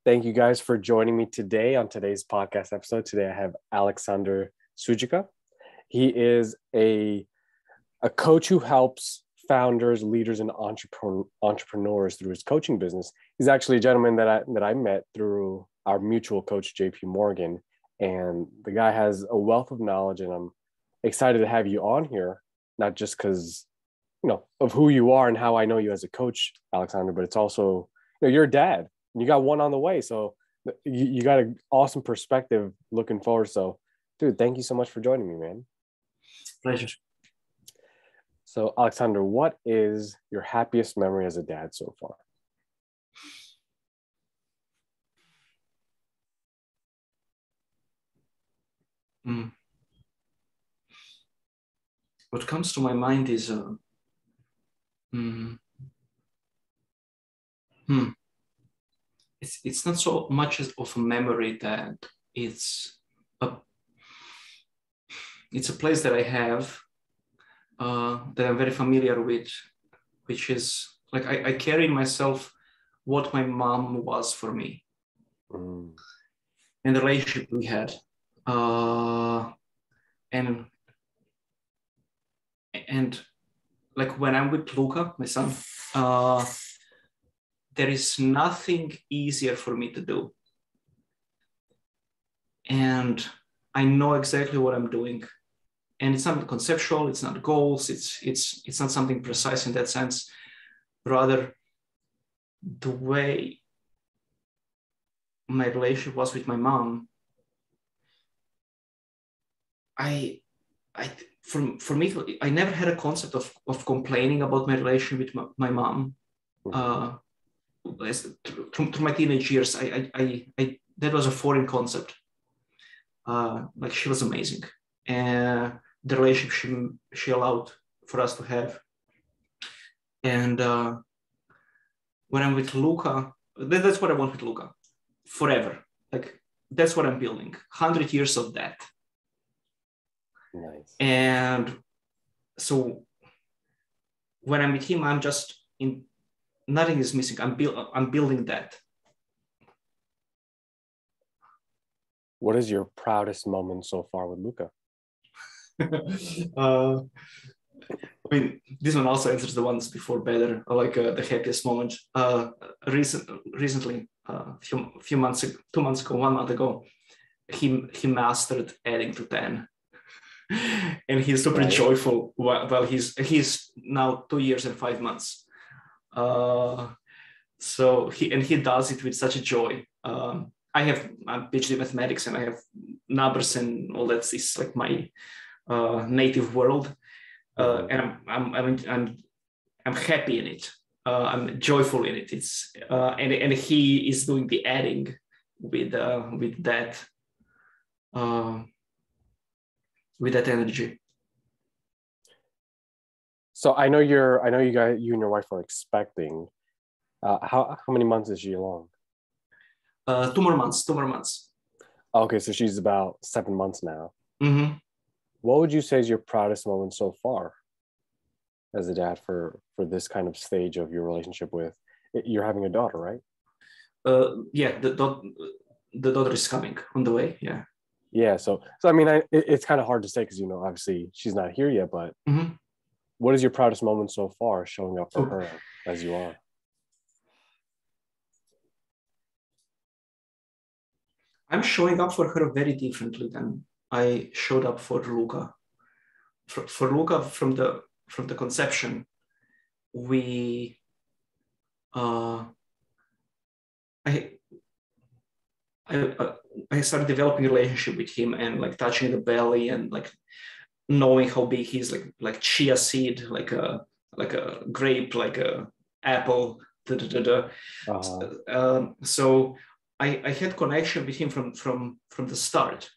Thank you guys for joining me today on today's podcast episode. Today I have Aleksandar Sujica. He is a coach who helps founders, leaders, and entrepreneurs through his coaching business. He's actually a gentleman that I met through our mutual coach, JP Morgan. And the guy has a wealth of knowledge, and I'm excited to have you on here, not just because, of who you are and how I know you as a coach, Aleksandar, but it's also, you're a dad and you got one on the way. So you got an awesome perspective looking forward. So, dude, thank you so much for joining me, man. Pleasure. So, Aleksandar, what is your happiest memory as a dad so far? What comes to my mind is it's not so much of a memory that it's a place that I have that I'm very familiar with, which is like I carry in myself what my mom was for me and the relationship we had. And like when I'm with Luca, my son, there is nothing easier for me to do. And I know exactly what I'm doing. And it's not conceptual, it's not goals, it's not something precise in that sense. Rather, the way my relationship was with my mom, for me, I never had a concept of complaining about my relationship with my mom. Through my teenage years, that was a foreign concept. Like she was amazing, and the relationship she allowed for us to have. And when I'm with Luca, that's what I want with Luca, forever. Like that's what I'm building. 100 years of that. Nice. And so when I'm with him, I'm just in. Nothing is missing. I'm building that. What is your proudest moment so far with Luca? I mean, this one also answers the ones before better, like the happiest moment. Recently, few months ago, 2 months ago, 1 month ago, he mastered adding to 10. And he's super joyful. Well, he's now 2 years and 5 months. So he does it with such a joy. I'm PhD in mathematics, and I have numbers and all that. It's like my native world, and I'm happy in it. I'm joyful in it. It's and he is doing the adding with that. With that energy. So I know you and your wife are expecting. How many months is she along? 2 more months. Okay, so she's about 7 months now. Mm-hmm. What would you say is your proudest moment so far as a dad for this kind of stage of your relationship with? You're having a daughter, right? Yeah, the daughter is coming on the way. Yeah. Yeah, so I mean, it's kind of hard to say because obviously she's not here yet. But what is your proudest moment so far, showing up for her as you are? I'm showing up for her very differently than I showed up for Luca. For Luca, from the conception, I started developing a relationship with him and like touching the belly and like knowing how big he's, like chia seed, like a grape, like a apple. So I had connection with him from the start,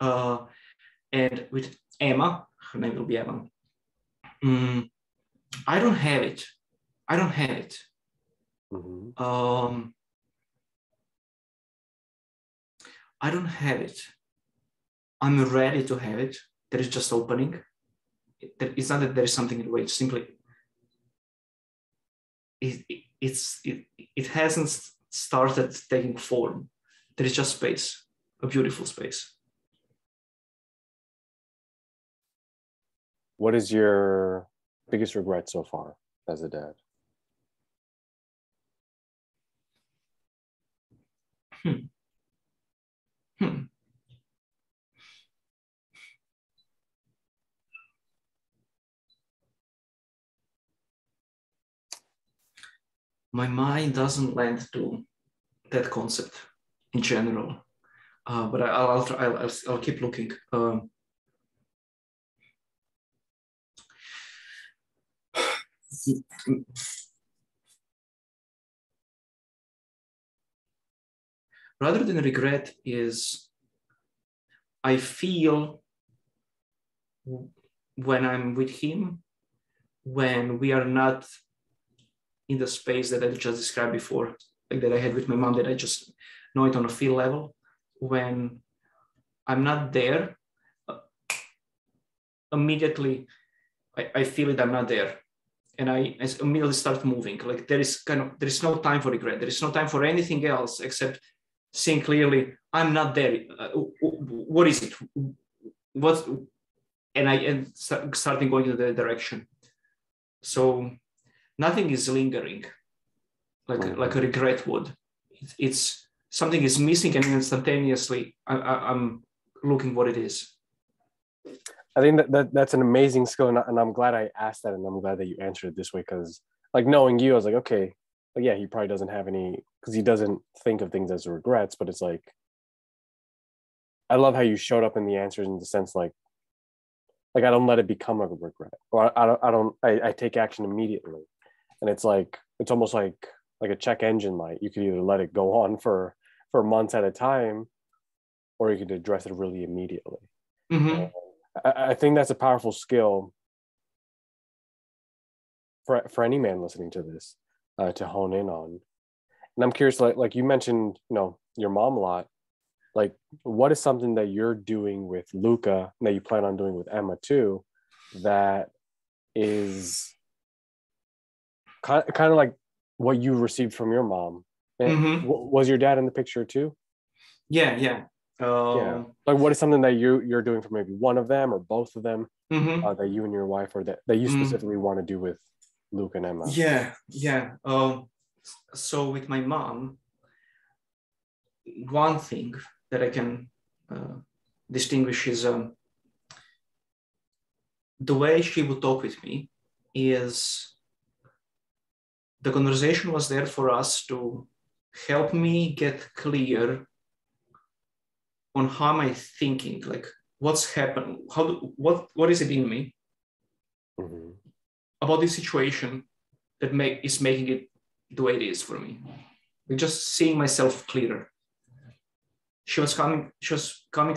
and with Emma, her name will be Emma. I don't have it. I don't have it. I'm ready to have it. There is just opening. It's not that there is something in the way. It's simply it hasn't started taking form. There is just space, a beautiful space. What is your biggest regret so far as a dad? My mind doesn't lend to that concept in general, but I'll keep looking. Rather than regret is, I feel when I'm with him, when we are not in the space that I just described before, like that I had with my mom, that I just know it on a feel level. When I'm not there, immediately I feel it, I'm not there. And I immediately start moving. Like there is no time for regret. There is no time for anything else except seeing clearly, I'm not there. What is it? And starting going in the direction. So nothing is lingering like a regret would. It's something is missing, and instantaneously I'm looking what it is. I think that's an amazing skill, and I'm glad I asked that, and I'm glad that you answered it this way, because like knowing you, I was like, okay, but yeah, he probably doesn't have any, because he doesn't think of things as regrets, but it's like, I love how you showed up in the answers in the sense like I don't let it become a regret, or I take action immediately, and it's like it's almost like a check engine light. You could either let it go on for months at a time, or you could address it really immediately. Mm-hmm. I think that's a powerful skill for any man listening to this to hone in on. And I'm curious, like you mentioned, your mom a lot. Like, what is something that you're doing with Luca that you plan on doing with Emma too, that is kind of like what you received from your mom? Mm-hmm. Was your dad in the picture too? Yeah. Yeah. Like, what is something that you're doing for maybe one of them or both of them that you and your wife, or that you specifically want to do with Luke and Emma? Yeah. So with my mom, one thing that I can distinguish is the way she would talk with me is the conversation was there for us to help me get clear on how am I thinking, like what's happened, what is it in me about this situation that is making it the way it is for me. Like just seeing myself clearer. She was coming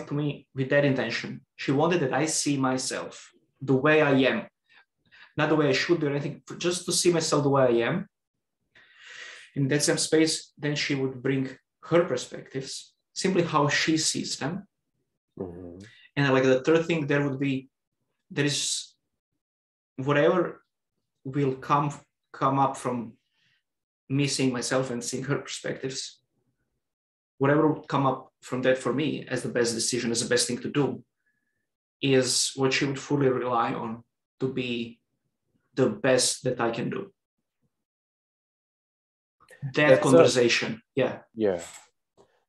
to me with that intention. She wanted that I see myself the way I am, not the way I should do anything, just to see myself the way I am. In that same space, then she would bring her perspectives, simply how she sees them. And like the third thing, there is whatever will come up from me seeing myself and seeing her perspectives, whatever will come up from that for me as the best decision, as the best thing to do, is what she would fully rely on to be the best that I can do. That's conversation. Yeah.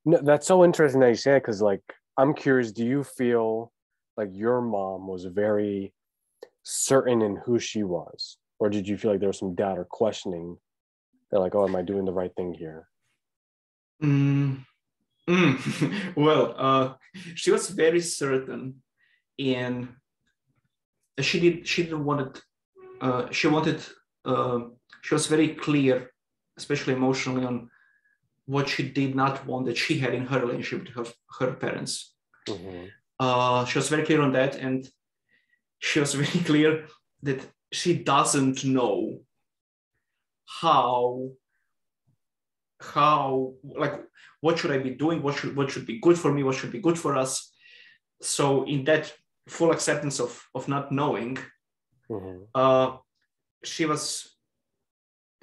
No, that's so interesting that you say it, because like I'm curious, do you feel like your mom was very certain in who she was, or did you feel like there was some doubt or questioning that, like, oh, am I doing the right thing here? Well, she was very certain in she was very clear, especially emotionally, on what she did not want that she had in her relationship with her parents. She was very clear on that, and she was very clear that she doesn't know how like what should I be doing, what should be good for me, what should be good for us. So in that full acceptance of not knowing, she was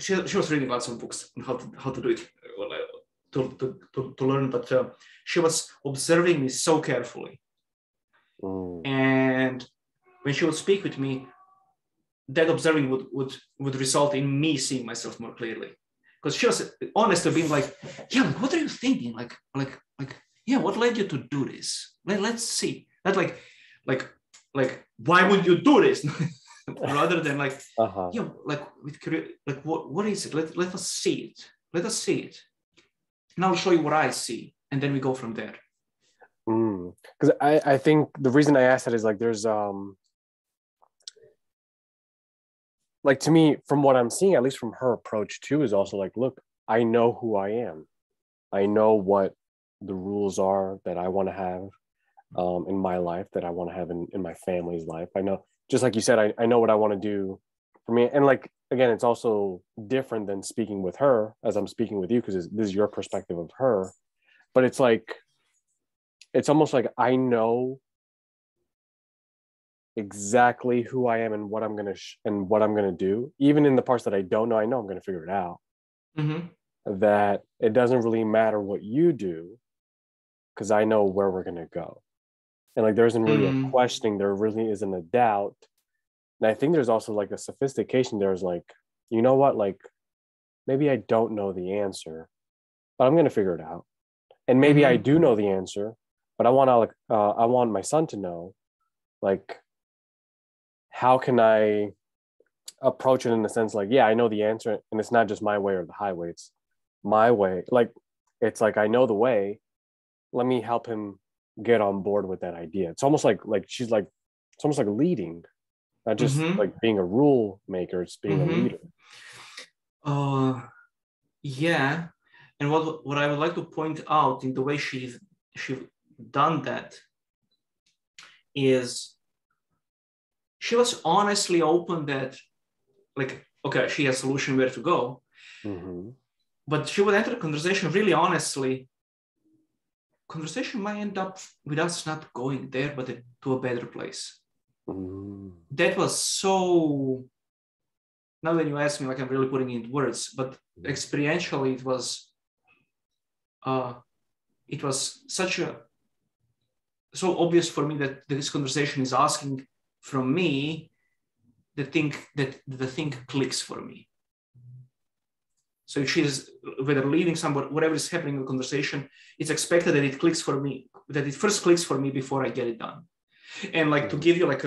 reading lots of books on how to do it, to learn, but she was observing me so carefully. And when she would speak with me, that observing would result in me seeing myself more clearly. Because she was honest to being like, yeah, like, what are you thinking? Like, yeah, what led you to do this? Let's see. Not like, why would you do this? Rather than like, yeah, like what is it? Let us see it. Let us see it. And I'll show you what I see, and then we go from there. Because I think the reason I asked that is like there's like to me, from what I'm seeing, at least from her approach too, is also like, look, I know who I am. I know what the rules are that I want to have in my life, that I want to have in my family's life. I know, just like you said, I know what I want to do for me. And like, again, it's also different than speaking with her as I'm speaking with you, because this is your perspective of her. But it's like, it's almost like I know exactly who I am and what I'm gonna do. Even in the parts that I don't know, I know I'm gonna figure it out. That it doesn't really matter what you do, because I know where we're gonna go. And like there isn't really a questioning, there really isn't a doubt. And I think there's also like a sophistication. There's like, you know what, like maybe I don't know the answer, but I'm gonna figure it out. And maybe I do know the answer, but I want my son to know, like, how can I approach it in the sense like, yeah, I know the answer, and it's not just my way or the highway, it's my way. Like, it's like I know the way. Let me help him get on board with that idea. It's almost like she's like, it's almost like leading, not just like being a rule maker. It's being a leader. Yeah, and what I would like to point out in the way she done that is she was honestly open that, like, okay, she has a solution where to go, but she would enter the conversation really honestly. Conversation might end up with us not going there, but to a better place. That was so, now when you ask me, like I'm really putting it in words, but experientially it was so obvious for me that this conversation is asking from me the thing clicks for me. So if she's whether leading somebody, whatever is happening in the conversation, it's expected that it clicks for me, that it first clicks for me before I get it done. And like to give you like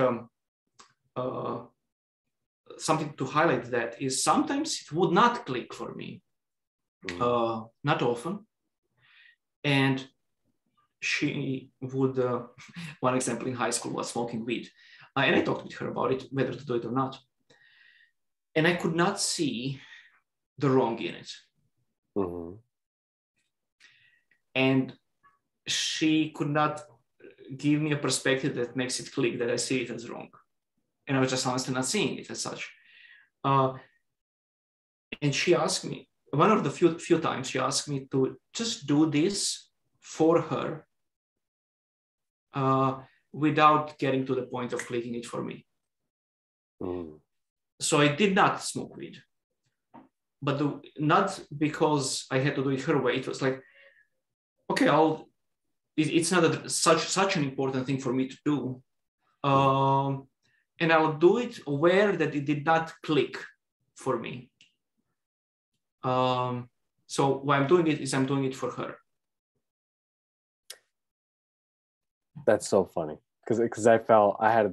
something to highlight, that is sometimes it would not click for me, not often. And she would, one example in high school was smoking weed. And I talked with her about it, whether to do it or not. And I could not see the wrong in it. And she could not give me a perspective that makes it click, that I see it as wrong. And I was just honestly not seeing it as such. And she asked me, one of the few times she asked me to just do this for her without getting to the point of clicking it for me. So I did not smoke weed, but not because I had to do it her way. It was like, okay, it's not such an important thing for me to do. And I'll do it aware that it did not click for me. So why I'm doing it is I'm doing it for her. That's so funny, because I felt I had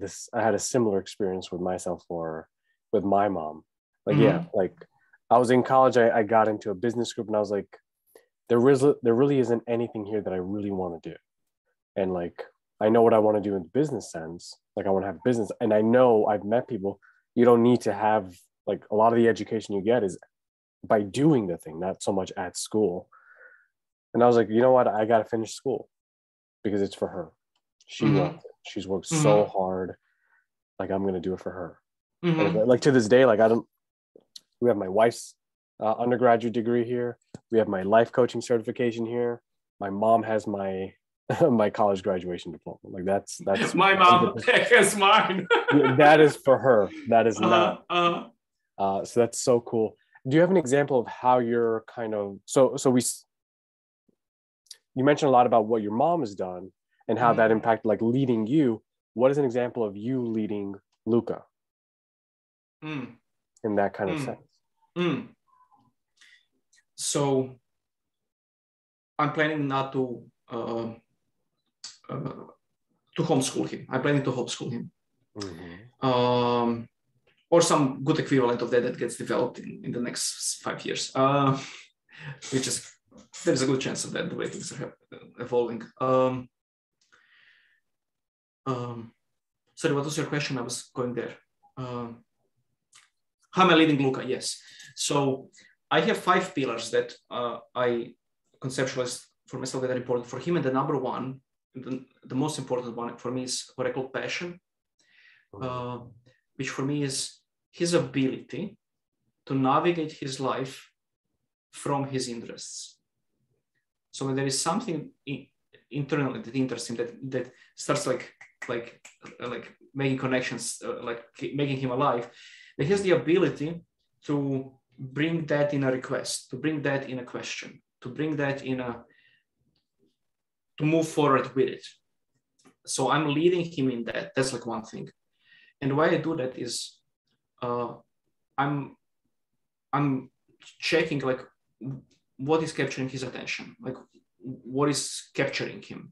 a similar experience with myself with my mom. Like, yeah, like I was in college, I got into a business group, and I was like, there really isn't anything here that I really want to do. And like, I know what I want to do in the business sense. Like, I want to have business. And I know I've met people, you don't need to have, like, a lot of the education you get is by doing the thing, not so much at school. And I was like, you know what? I got to finish school because it's for her. She wants it. She's worked so hard. Like, I'm going to do it for her. And like, to this day, like, we have my wife's undergraduate degree here. We have my life coaching certification here. My mom has my college graduation diploma. Like, that's my mom has mine. That is for her. That is not. So that's so cool. Do you have an example of how you're kind of, so you mentioned a lot about what your mom has done and how that impacted like leading you. What is an example of you leading Luca in that kind of sense? So I'm planning not to homeschool him. I'm planning to homeschool him. Or some good equivalent of that gets developed in the next 5 years. Which is, there's a good chance of that, the way things are evolving. Sorry, what was your question? I was going there. How am I leading Luca? Yes. So I have 5 pillars that I conceptualized for myself that are important for him. And the number one, the most important one for me is what I call passion, which for me is his ability to navigate his life from his interests. So when there is something internally that interests him, that starts like making connections, like making him alive, that he has the ability to bring that in a request, to bring that in a question, to bring that to move forward with it. So I'm leading him in that. That's like one thing. And why I do that is I'm checking like what is capturing his attention, like what is capturing him.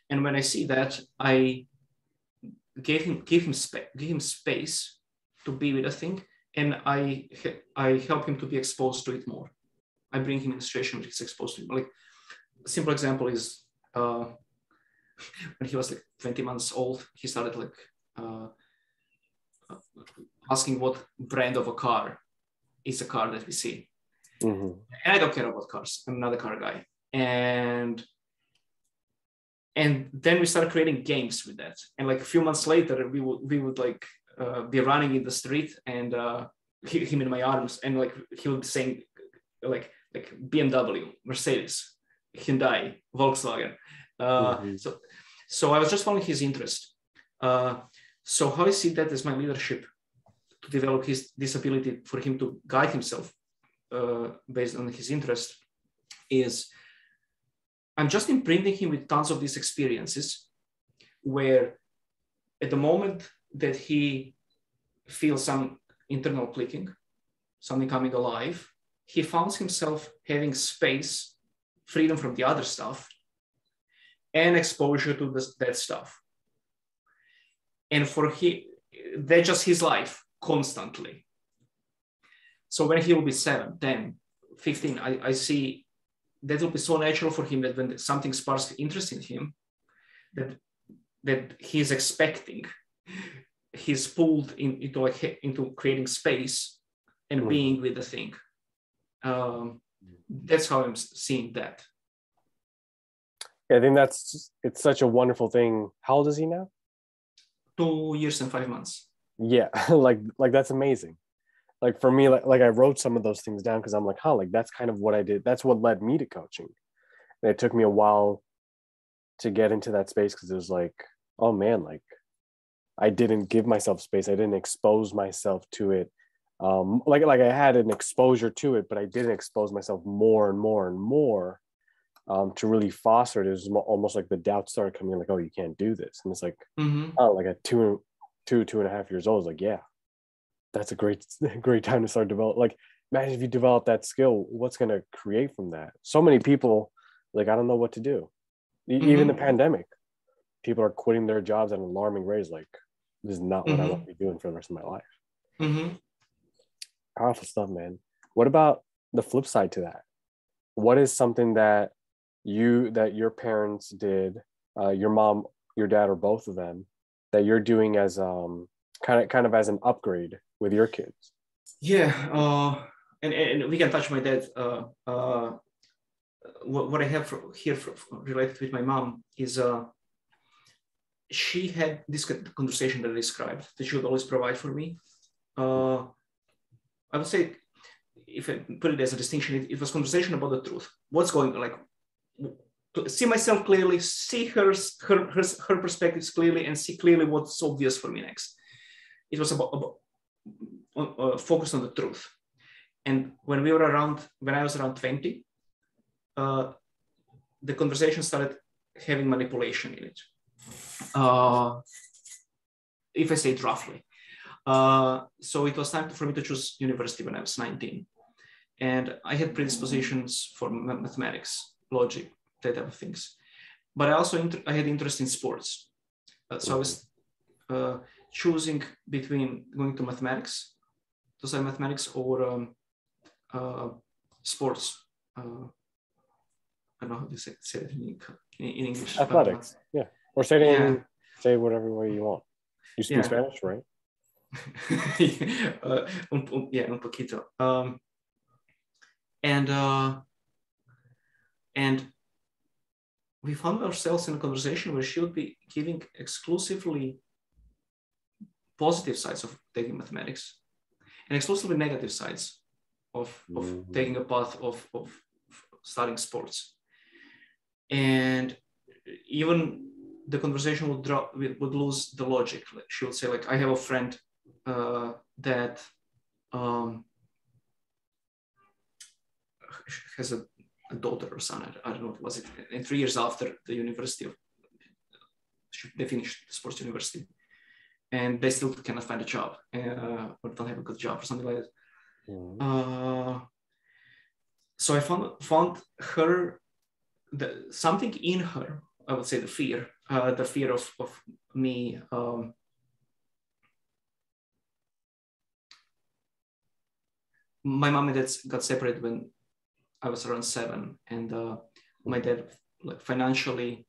And when I see that, I give him space to be with a thing, and I help him to be exposed to it more. I bring him in a situation where he's exposed to it. Like a simple example is when he was like 20 months old, he started like asking what brand of a car is a car that we see. And I don't care about cars. I'm not a car guy. And then we started creating games with that. And like a few months later, we would like be running in the street and him in my arms, and like he would be saying like BMW, Mercedes, Hyundai, Volkswagen. So I was just following his interest. So how I see that as my leadership to develop this ability for him to guide himself based on his interest is I'm just imprinting him with tons of these experiences where at the moment that he feels some internal clicking, something coming alive, he finds himself having space, freedom from the other stuff, and exposure to that stuff. And that's just his life constantly. So when he will be 7, 10, 15, I see that will be so natural for him that when something sparks interest in him, that he's expecting, he's pulled into creating space and being with the thing. That's how I'm seeing that. Yeah, I think it's such a wonderful thing. How old is he now? 2 years and 5 months. Yeah, like that's amazing. Like for me, like I wrote some of those things down because I'm like, like that's kind of what I did. That's what led me to coaching. And it took me a while to get into that space because it was like, oh man, like I didn't give myself space. I didn't expose myself to it. Like I had an exposure to it, but I didn't expose myself more and more and more to really foster it. It was almost like the doubt started coming in, like, oh, you can't do this. And it's like, oh, like at 2.5 years old, it's like, yeah, that's a great time to start developing. Like, imagine if you develop that skill, what's going to create from that? So many people, like, I don't know what to do. Even the pandemic, people are quitting their jobs at an alarming rate. Like, this is not what I want to be doing for the rest of my life. Powerful stuff, man. What about the flip side to that? What is something that your parents did, your mom, your dad, or both of them, that you're doing as kind of as an upgrade with your kids? Yeah, and we can touch my dad. What I have here related with my mom is she had this conversation that I described that she would always provide for me. I would say, if I put it as a distinction, it was conversation about the truth. What's going on, like to see myself clearly, see her perspectives clearly, and see clearly what's obvious for me next. It was about focused on the truth. And when I was around 20, the conversation started having manipulation in it. If I say it roughly. So it was time for me to choose university when I was 19. And I had predispositions for mathematics, logic, that type of things. But I also I had interest in sports. So I was choosing between going to mathematics, to study mathematics, or sports. I don't know how to say it in English. Athletics, yeah. Or say it in English, say whatever way you want. You speak Spanish, right? Un poquito. And we found ourselves in a conversation where she would be giving exclusively positive sides of taking mathematics and exclusively negative sides of taking a path of studying sports. And even the conversation would lose the logic. She would say, like, I have a friend that has a daughter or son, I don't know what was it, and 3 years after the university, they finished the sports university, and they still cannot find a job, or don't have a good job or something like that. So I found her, something in her, I would say the fear of me my mom and dad got separated when I was around 7, and my dad, like, financially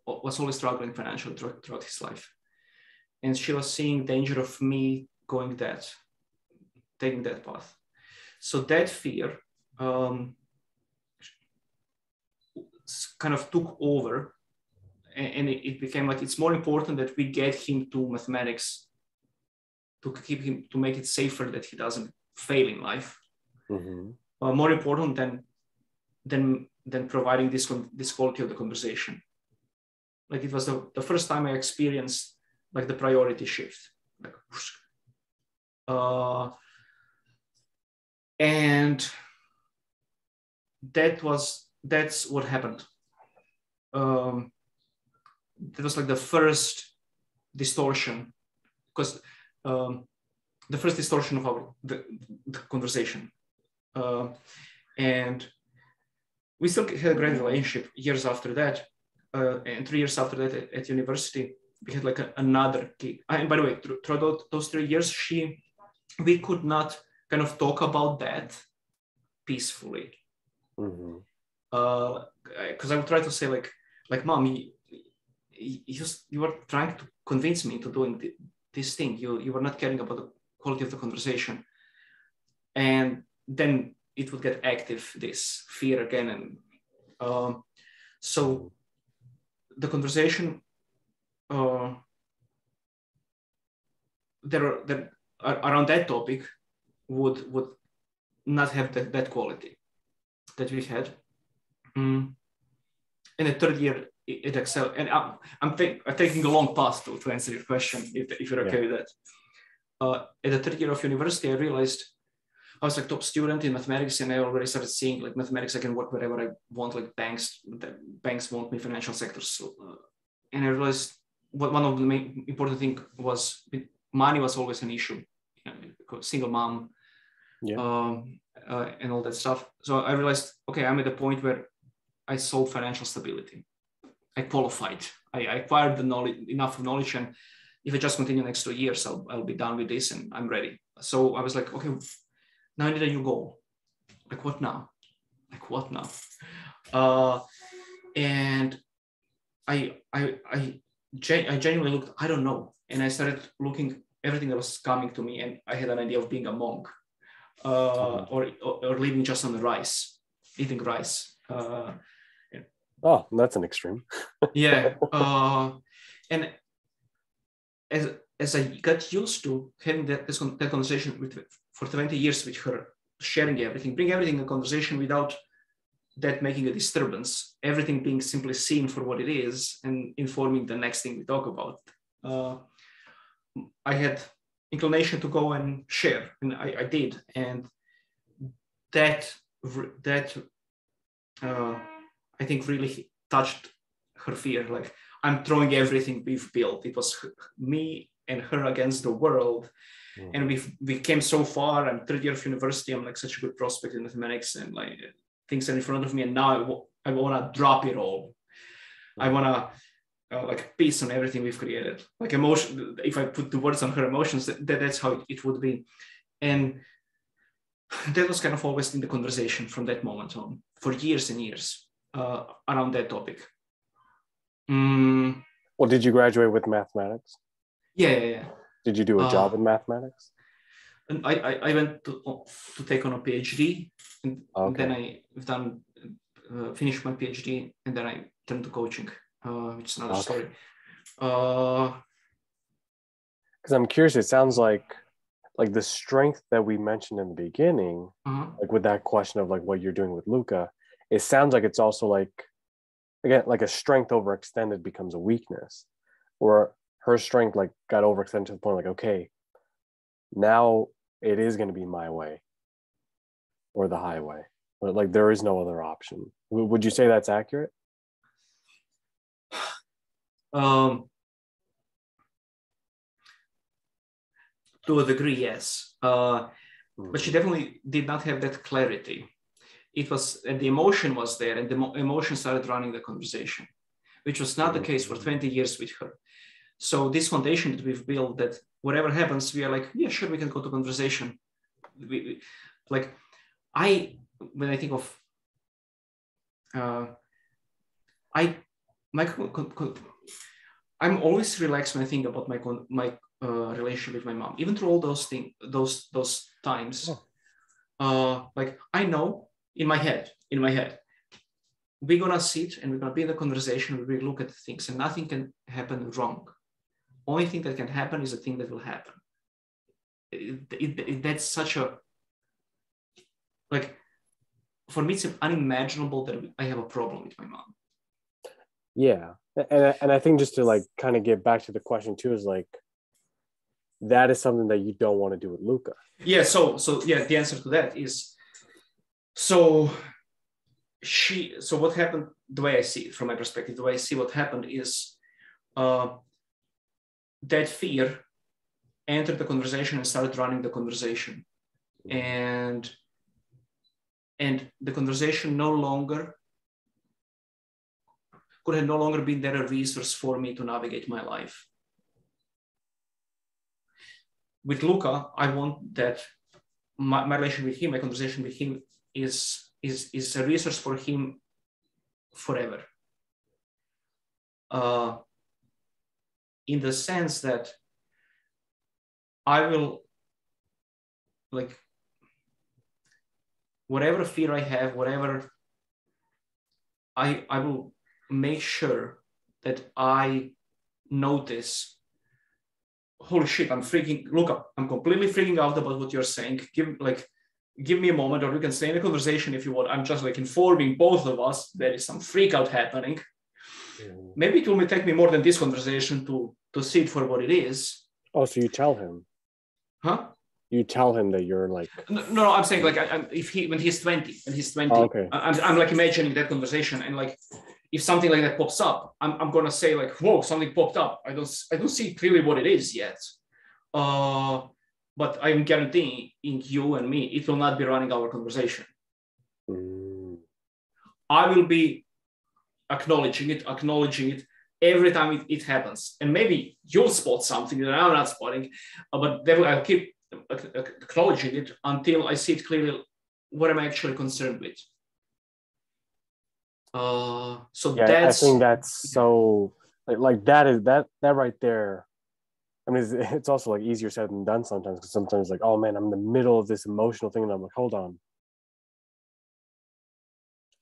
was always struggling financially throughout his life, and she was seeing danger of me taking that path. So that fear kind of took over, and it became like, it's more important that we get him to mathematics to make it safer that he doesn't fail in life. More important than providing this quality of the conversation. Like, it was the first time I experienced, like, the priority shift. Like, and that's what happened. That was like the first distortion, because the first distortion of the conversation. And we still had a great relationship years after that. And 3 years after that at university, we had like another gig. And by the way, throughout those 3 years, we could not kind of talk about that peacefully. Because I would try to say, like, Mom, you were trying to convince me into doing this thing. You were not caring about the quality of the conversation. And then it would get active, this fear again. And so the conversation around that topic would not have that quality that we had. In the third year, it excelled. And I'm taking a long path to answer your question, if you're okay with that. At the third year of university, I realized I was like top student in mathematics, and I already started seeing, like, mathematics, I can work wherever I want, like banks want me, financial sectors. So, and I realized one of the main important thing was money was always an issue. Single mom, and all that stuff. So I realized, okay, I'm at the point where I solved financial stability. I qualified. I acquired enough knowledge, and if I just continue next 2 years, I'll be done with this, and I'm ready. So I was like, okay, now I need a new goal. Like, what now? And I genuinely looked, I don't know. And I started looking everything that was coming to me, and I had an idea of being a monk, or living just on rice, eating rice. Oh, that's an extreme. Yeah. And as I got used to having that conversation for 20 years with her, sharing everything, bring everything in conversation without that making a disturbance, everything being simply seen for what it is and informing the next thing we talk about. I had inclination to go and share, and I did. And that I think really touched her fear. Like, I'm throwing everything we've built. It was me and her against the world. Mm-hmm. And we came so far. I'm third year of university. I'm like such a good prospect in mathematics, and like things are in front of me. And now I want to drop it all. Mm-hmm. I want to like peace on everything we've created. Like emotion. If I put the words on her emotions, that's how it would be. And that was kind of always in the conversation from that moment on for years and years around that topic. Well, did you graduate with mathematics? Yeah. Did you do a job in mathematics? And I went to take on a PhD, and then I've done finished my PhD, and then I turned to coaching, which is another story. Because I'm curious, it sounds like the strength that we mentioned in the beginning, like with that question of like what you're doing with Luca, it sounds like it's also like, again, like a strength overextended becomes a weakness, or her strength like got overextended to the point like, okay, now it is going to be my way or the highway, but like there is no other option. Would you say that's accurate? To a degree, yes. But she definitely did not have that clarity. It was, and the emotion was there, and the emotion started running the conversation, which was not the case for 20 years with her. So this foundation that we've built, that whatever happens, we are like, yeah, sure, we can go to conversation. When I think of, I'm always relaxed when I think about my relationship with my mom, even through all those things, those times. Like I know in my head, we're gonna sit and we're gonna be in the conversation. We look at things, and nothing can happen wrong. Only thing that can happen is the thing that will happen. That's such a, like, for me, it's unimaginable that I have a problem with my mom. Yeah, and I think just to like kind of get back to the question too is like, that is something that you don't want to do with Luca. Yeah. So yeah, the answer to that is, so what happened, the way I see it from my perspective, the way I see what happened is that fear entered the conversation and started running the conversation. And the conversation could have no longer been there a resource for me to navigate my life. With Luca, I want that my relationship with him, my conversation with him is a resource for him forever. In the sense that I will, like, whatever fear I have, whatever, I will make sure that I notice, holy shit, I'm completely freaking out about what you're saying. Give me a moment, or we can stay in a conversation if you want. I'm just like informing both of us there is some freak out happening. Maybe it will take me more than this conversation to see it for what it is. Oh, so you tell him? Huh? You tell him that you're like... No, I'm saying like when he's 20, oh, okay. I'm like imagining that conversation, and like if something like that pops up, I'm gonna say like, whoa, something popped up. I don't see clearly what it is yet. But I'm guaranteeing you and me, it will not be running our conversation. I will be acknowledging it every time it happens. And maybe you'll spot something that I'm not spotting, but then I'll keep acknowledging it until I see it clearly what I'm actually concerned with. So yeah, I think that's so like that right there. I mean, it's also like easier said than done sometimes, because sometimes like, oh man, I'm in the middle of this emotional thing, and I'm like, hold on,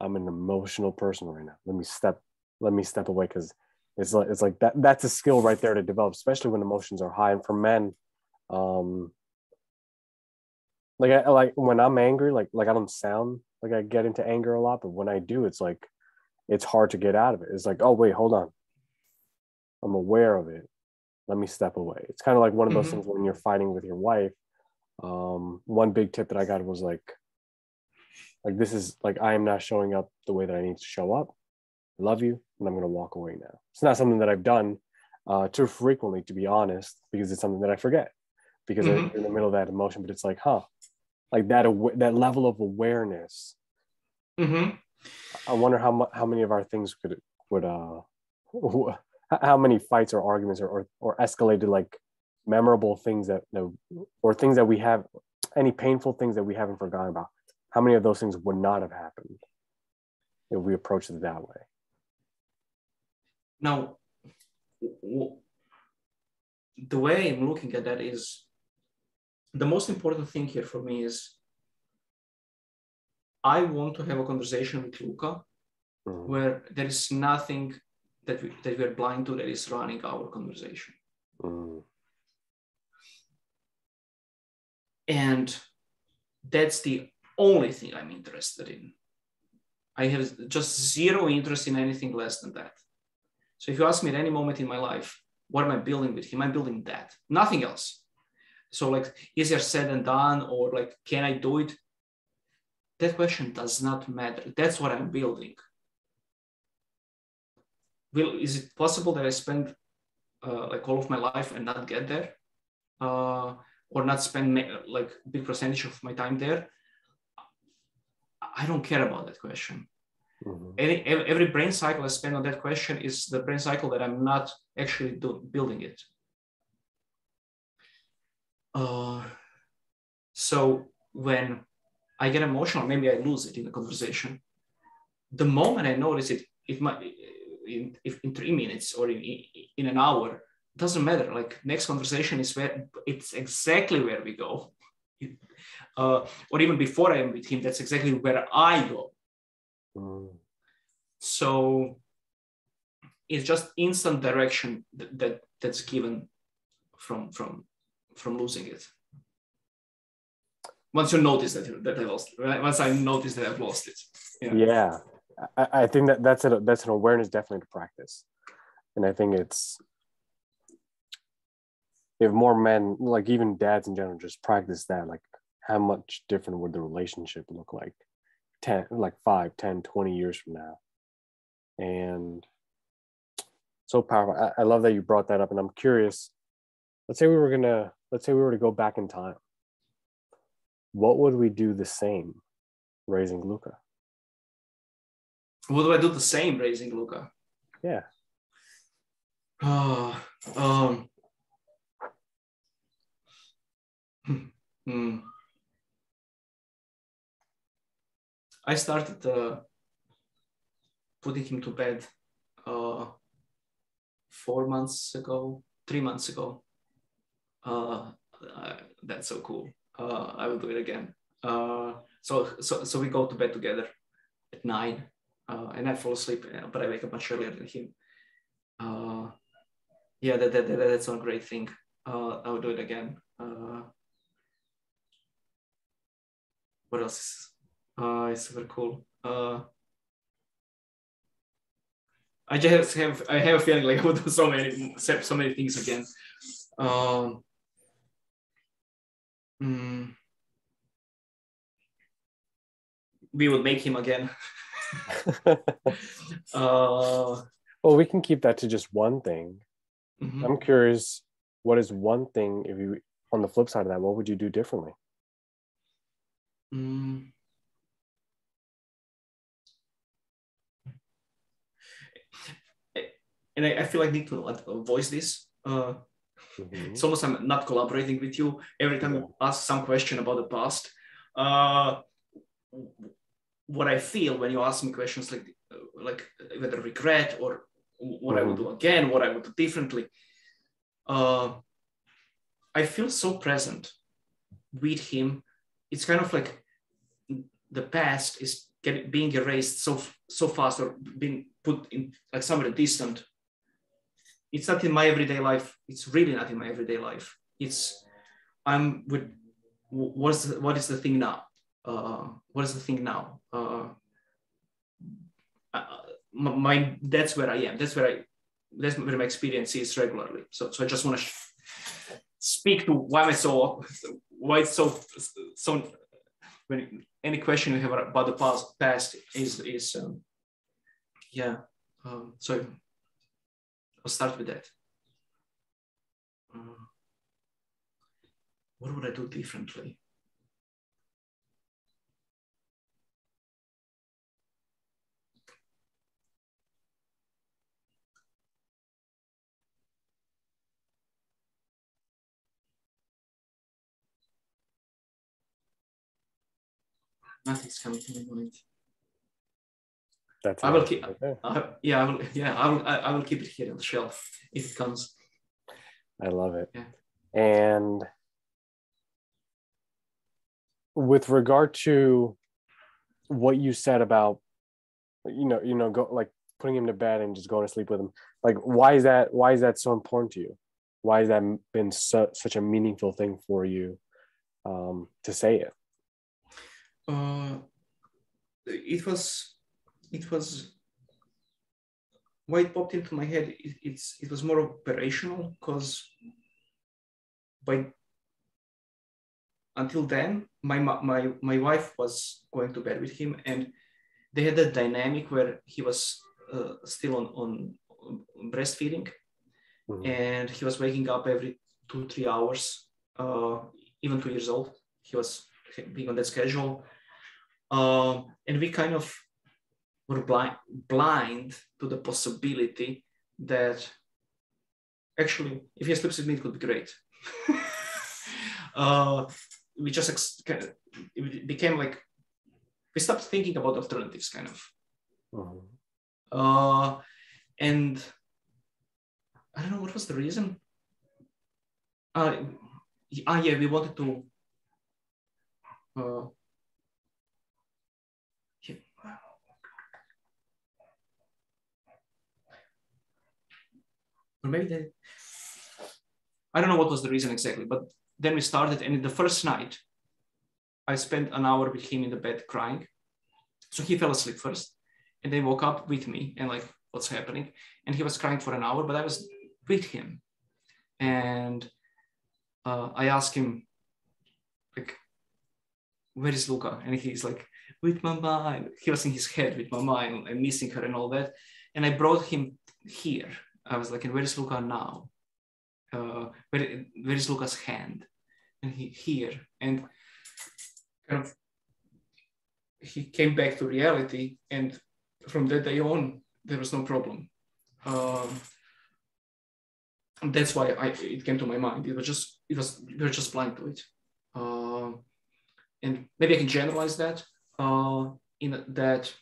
I'm an emotional person right now. Let me step away, because it's like that's a skill right there to develop, especially when emotions are high. And for men, like when I'm angry, like I don't sound like I get into anger a lot, but when I do, it's like it's hard to get out of it. It's like, oh wait, hold on, I'm aware of it. Let me step away. It's kind of like one of those things when you're fighting with your wife. One big tip that I got was like, Like this is like I am not showing up the way that I need to show up. I love you, and I'm gonna walk away now. It's not something that I've done too frequently, to be honest, because it's something that I forget because I'm in the middle of that emotion. But it's like, like that level of awareness. I wonder how many of our things would how many fights or arguments or escalated like memorable things that or things that we have, any painful things that we haven't forgotten about. How many of those things would not have happened if we approached it that way? Now, the way I'm looking at that is the most important thing here for me is I want to have a conversation with Luca where there is nothing that we're blind to that is running our conversation. And that's the only thing I'm interested in. I have just zero interest in anything less than that. So if you ask me at any moment in my life, what am I building with him? I'm building that, nothing else. So like, easier said than done, or like, can I do it? That question does not matter. That's what I'm building. Is it possible that I spend like all of my life and not get there? Or not spend like a big percentage of my time there? I don't care about that question. Every brain cycle I spend on that question is the brain cycle that I'm not actually building it. So when I get emotional, maybe I lose it in the conversation. The moment I notice it, if in 3 minutes or in an hour, doesn't matter. Like next conversation is where it's exactly where we go. Or even before I am with him, that's exactly where I go. So it's just instant direction that's given from losing it. Once you notice that I lost it, once I notice that I've lost it. Yeah. I think that's an awareness definitely to practice. And I think it's, if more men, like even dads in general, just practice that, like how much different would the relationship look like 5, 10, 20 years from now? And so powerful. I love that you brought that up. And I'm curious, let's say we were to go back in time. What would we do the same raising Luca? What do I do the same raising Luca? Yeah. I started putting him to bed 3 months ago. That's so cool. I will do it again. So we go to bed together at 9, and I fall asleep, but I wake up much earlier than him. Yeah, that's a great thing. I will do it again. What else? It's super cool. I have a feeling like I would do so many things again. We would make him again. Well, we can keep that to just one thing. I'm curious, what is one thing, if you, on the flip side of that, what would you do differently? And I feel like I need to voice this. It's almost I'm not collaborating with you. Every time you ask some question about the past, what I feel when you ask me questions like whether regret or what I would do again, what I would do differently, I feel so present with him. It's kind of like the past is being erased so fast, or being put in like somewhere distant. It's not in my everyday life. It's really not in my everyday life. I'm with what is the thing now? What is the thing now? That's where I am. That's where my experience is regularly. So I just want to speak to why it's so when any question you have about the past is so I'll start with that. What would I do differently? Nothing's coming to my mind. That's I will keep. okay. I will keep it here on the shelf if it comes. I love it. Yeah. And with regard to what you said about, go like putting him to bed and just going to sleep with him, like why is that so important to you? Why has that been such a meaningful thing for you to say it? It was why it popped into my head. It was more operational because until then my wife was going to bed with him, and they had a dynamic where he was still on breastfeeding, and he was waking up every 2-3 hours. Even 2 years old, he was being on that schedule, and we kind of were blind to the possibility that actually, if he sleeps with me, it could be great. We just it became like we stopped thinking about alternatives, kind of. And I don't know what was the reason. We wanted to. Or maybe I don't know what was the reason exactly, but then we started, and in the first night, I spent an hour with him in the bed crying. So he fell asleep first, and then woke up with me and like, what's happening? And he was crying for an hour, but I was with him. And I asked him, like, where is Luca? And he's like, with Mama. And he was in his head with Mama and missing her and all that. And I brought him here. I was like, and where is Luca now? Where is Luca's hand? And he here. And kind of he came back to reality, and from that day on there was no problem. And that's why it came to my mind. We were just blind to it, and maybe I can generalize that in that.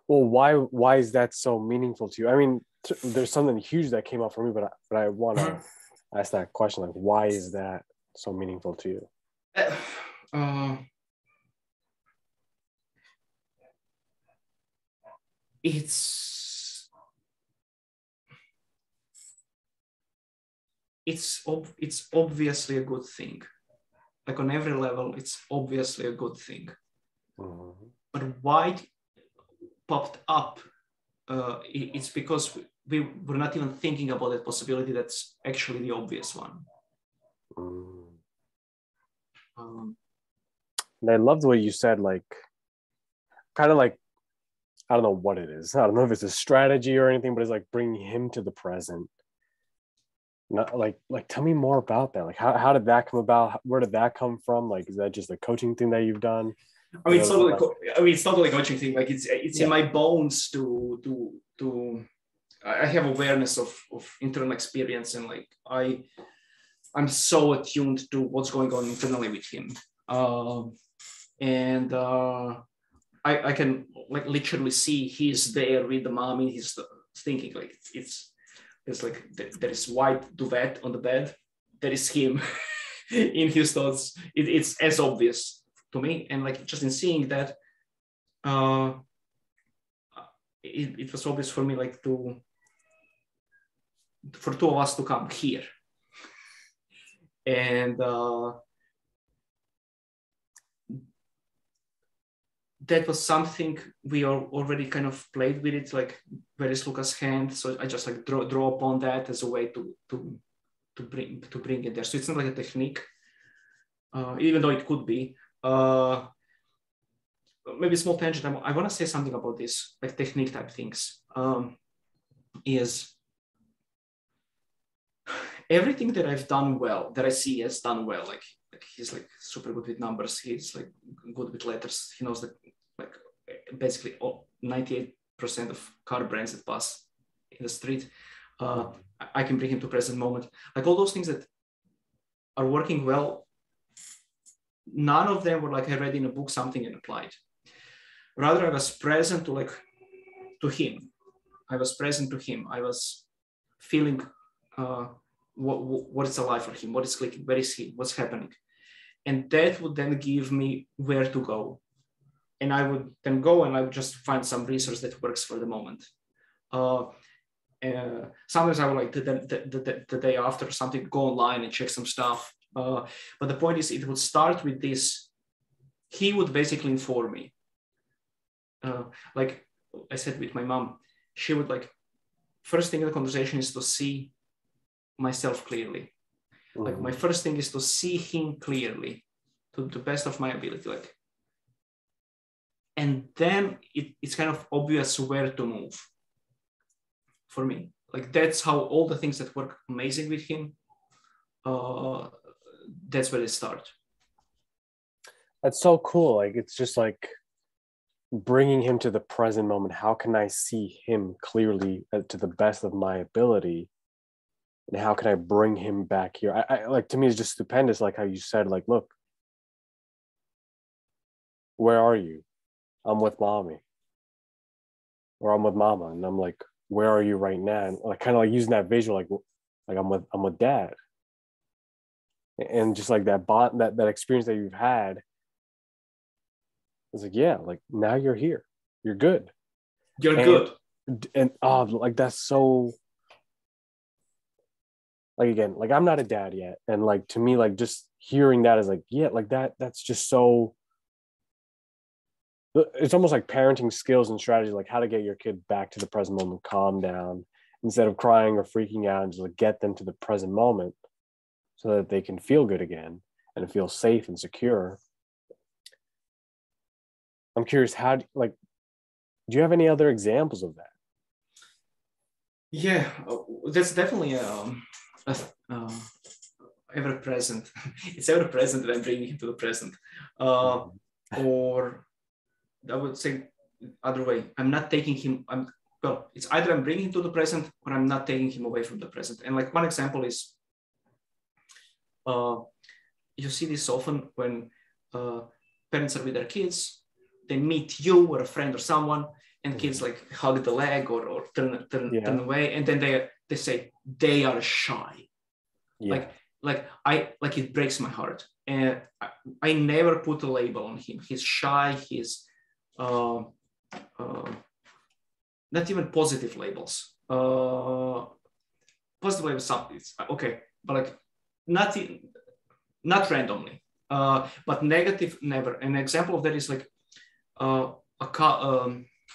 Well, why is that so meaningful to you? I mean, there's something huge that came up for me, but I want to ask that question, like, why is that so meaningful to you? It's obviously a good thing. Like on every level, it's obviously a good thing. But why it popped up? It's because we were not even thinking about that possibility. That's actually the obvious one. And I love the way you said, like, kind of like, I don't know what it is. I don't know if it's a strategy or anything, but it's like bringing him to the present. Not like tell me more about that. Like, how did that come about? Where did that come from? Like, is that just a coaching thing that you've done? I mean, it's not like a coaching thing. Like, it's in my bones to. I have awareness of internal experience, and like I'm so attuned to what's going on internally with him, and I can like literally see he's there with the mommy. He's thinking like it's like there is white duvet on the bed. There is him in his thoughts. It's as obvious to me, and like just in seeing that, it was obvious for me, like for two of us to come here, and that was something we already kind of played with it, like where is Luca's hand? So I just like draw upon that as a way to bring it there. So it's not like a technique, even though it could be. maybe a small tangent. I want to say something about this, like technique type things. Is everything that I've done well, that I see has done well. Like he's like super good with numbers. He's like good with letters. He knows that like basically 98% of car brands that pass in the street. I can bring him to present moment. Like all those things that are working well, none of them were like I read in a book something and applied. Rather, I was present to him. I was present to him. I was feeling what is alive for him, what is clicking, where is he, what's happening. And that would then give me where to go. And I would then go and I would just find some resource that works for the moment. Sometimes I would like the day after or something, go online and check some stuff. But the point is, it would start with this. He would basically inform me. Like I said with my mom, she would like, first thing in the conversation is to see myself clearly. Like my first thing is to see him clearly to the best of my ability. Like, and then it's kind of obvious where to move for me. Like that's how all the things that work amazing with him, that's where they start. That's so cool. Like, it's just like bringing him to the present moment. How can I see him clearly to the best of my ability? And how can I bring him back here? I like, to me, it's just stupendous. Like how you said, like, look, where are you? I'm with mommy, or I'm with mama. And I'm like, where are you right now? And like, kind of like using that visual, like I'm with dad. And just like that experience that you've had, it's like, yeah, like now you're here, you're good. Good. And like that's so, like, again, like I'm not a dad yet. And like, to me, like just hearing that is like, yeah, like that's just so, it's almost like parenting skills and strategies, like how to get your kid back to the present moment, calm down, instead of crying or freaking out, and just like get them to the present moment so that they can feel good again and feel safe and secure. I'm curious, do you have any other examples of that? Yeah, that's definitely ever present. It's ever present that I'm bringing him to the present. Or I would say other way. I'm not taking him. It's either I'm bringing him to the present or I'm not taking him away from the present. And like one example is, you see this often when parents are with their kids. They meet you or a friend or someone, and kids like hug the leg or turn away, and then they say they are shy. Yeah. Like it breaks my heart, and I never put a label on him. He's shy. He's not even positive labels. Positive labels, something okay, but like not randomly. But negative, never. An example of that is like an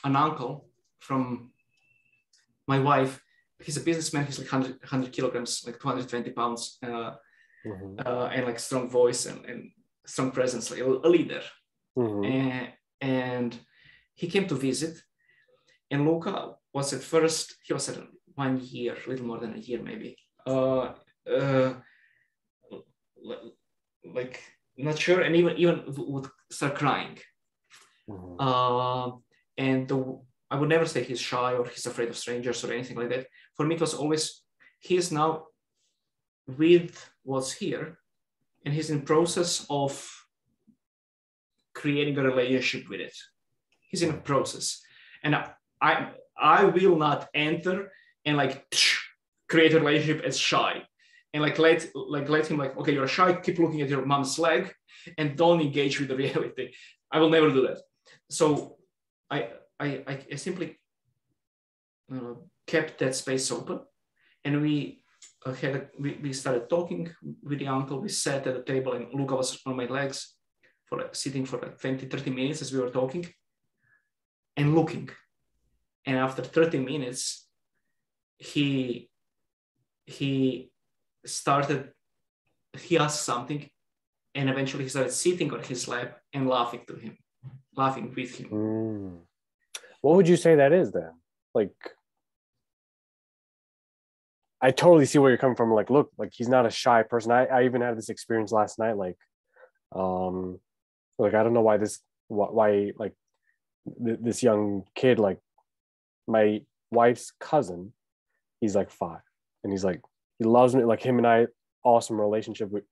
uncle from my wife. He's a businessman. He's like 100 kilograms, like 220 pounds, and like strong voice and strong presence, like a leader. And he came to visit. And Luca was at first, he was at 1 year, a little more than a year maybe. Like not sure, and even would start crying. And I would never say he's shy or he's afraid of strangers or anything like that. For me, it was always, he is now with what's here, and he's in process of creating a relationship with it. He's in a process, and I will not enter and like create a relationship as shy, and like let him like, okay, you're shy, keep looking at your mom's leg, and don't engage with the reality. I will never do that. So I simply kept that space open, and we started talking with the uncle. We sat at the table, and Luca was on my legs for like sitting for like 20-30 minutes as we were talking and looking. And after 30 minutes, he asked something, and eventually he started sitting on his lap and laughing to him. laughing with him. What would you say that is then? Like, I totally see where you're coming from. Like, look, like he's not a shy person. I even had this experience last night. Like I don't know why this young kid, like my wife's cousin, he's like 5, and he's like, he loves me. Like him and I, awesome relationship. With,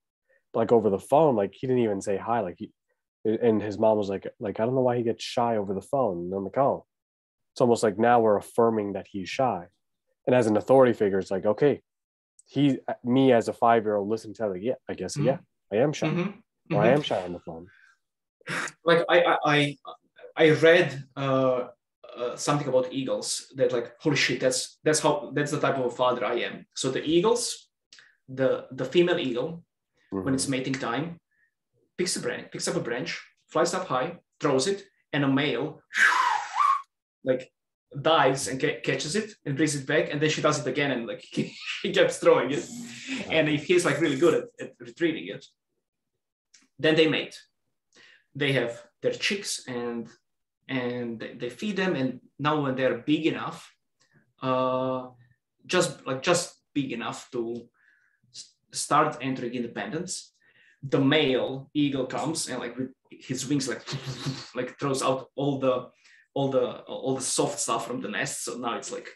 like over the phone, like he didn't even say hi. Like and his mom was like I don't know why he gets shy over the phone. And I'm like, oh, it's almost like now we're affirming that he's shy. And as an authority figure, it's like, okay, me as a 5-year-old listening to that, like, yeah, I guess, yeah, I am shy. Or I am shy on the phone. Like I read something about eagles that like, holy shit, that's the type of a father I am. So the eagles, the female eagle, when it's mating time, picks up a branch, flies up high, throws it, and a male like dives and catches it and brings it back, and then she does it again, and like he keeps throwing it. And if he's like really good at retrieving it, then they mate. They have their chicks, and they feed them. And now when they're big enough, just big enough to start entering independence, the male eagle comes and like with his wings like throws out all the soft stuff from the nest. So now it's like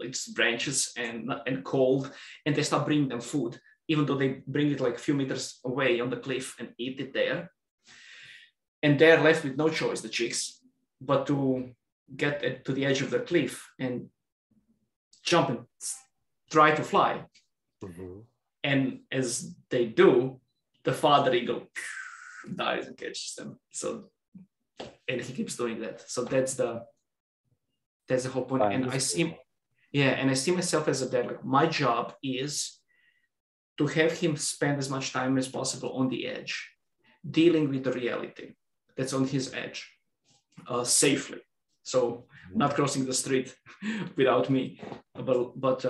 just branches and cold, and they start bringing them food, even though they bring it like a few meters away on the cliff and eat it there. And they're left with no choice, the chicks, but to get to the edge of the cliff and jump and try to fly. And as they do, the father eagle dies and catches them. So, and he keeps doing that. So that's the whole point. And I see myself as a dad. Like my job is to have him spend as much time as possible on the edge, dealing with the reality that's on his edge, safely. So not crossing the street without me, but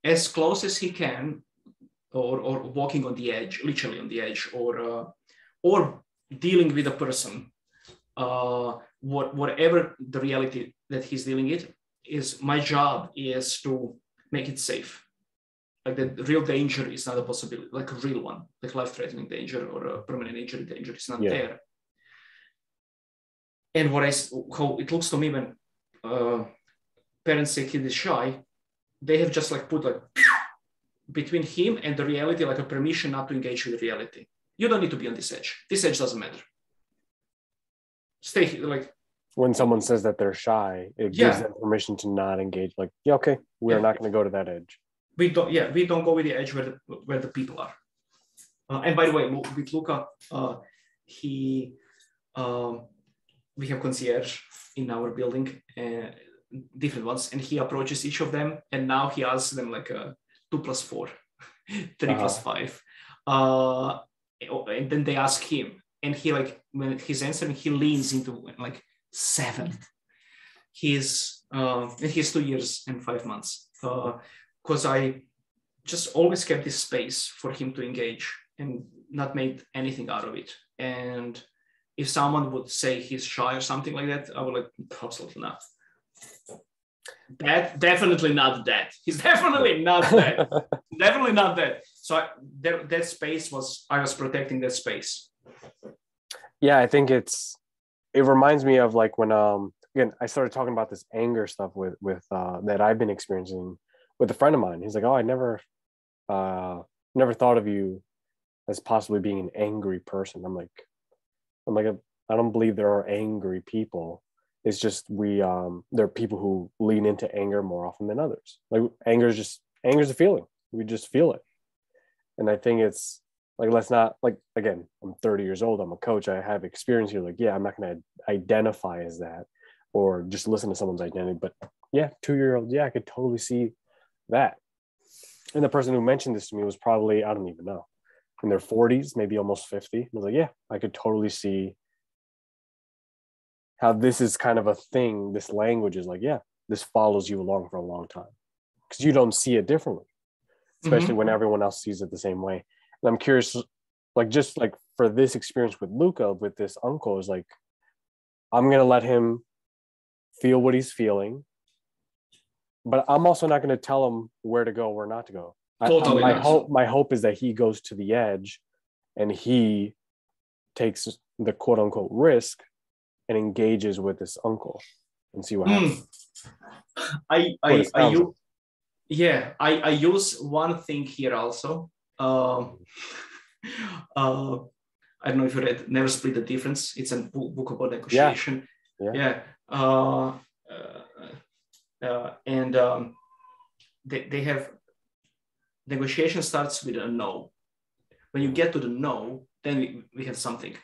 as close as he can, or walking on the edge, literally on the edge, or dealing with a person, whatever the reality that he's dealing with is, my job is to make it safe. Like the real danger is not a possibility, like a real one, like life-threatening danger or a permanent injury danger is not there. And how it looks to me when parents say kid is shy, they have just like put like between him and the reality, like a permission not to engage with reality. You don't need to be on this edge. This edge doesn't matter. Stay here, like when someone says that they're shy, it gives them permission to not engage. Like, yeah, okay, we are not going to go to that edge. We don't go with the edge where the people are. And by the way, with Luca, we have concierge in our building, different ones, and he approaches each of them, and now he asks them like 2 + 4, 3 + 5, and then they ask him, and he like when he's answering, he leans into like 7. He's 2 years and 5 months. Because I just always kept this space for him to engage and not made anything out of it. And if someone would say he's shy or something like that, I would like, absolutely not. Definitely not that. He's definitely not that. Definitely not that. So that space I was protecting that space. Yeah, I think it reminds me of like when again I started talking about this anger stuff with that I've been experiencing with a friend of mine. He's like, oh, I never thought of you as possibly being an angry person. I'm like, I don't believe there are angry people. It's just there are people who lean into anger more often than others. Like anger is a feeling. We just feel it. And I think it's like, let's not, like, again, I'm 30 years old. I'm a coach. I have experience here. Like, yeah, I'm not going to identify as that or just listen to someone's identity. But yeah, 2-year-old, yeah, I could totally see that. And the person who mentioned this to me was probably, I don't even know, in their 40s, maybe almost 50. I was like, yeah, I could totally see how this is kind of a thing. This language is like, yeah, this follows you along for a long time because you don't see it differently, especially when everyone else sees it the same way. And I'm curious, like, just like for this experience with Luca, with this uncle, is like, I'm going to let him feel what he's feeling, but I'm also not going to tell him where to go, where not to go. Totally. My hope is that he goes to the edge and he takes the quote unquote risk and engages with this uncle and see what happens. I use one thing here also. I don't know if you read Never Split the Difference. It's a book about negotiation. They have negotiation starts with a no. When you get to the no, then we have something.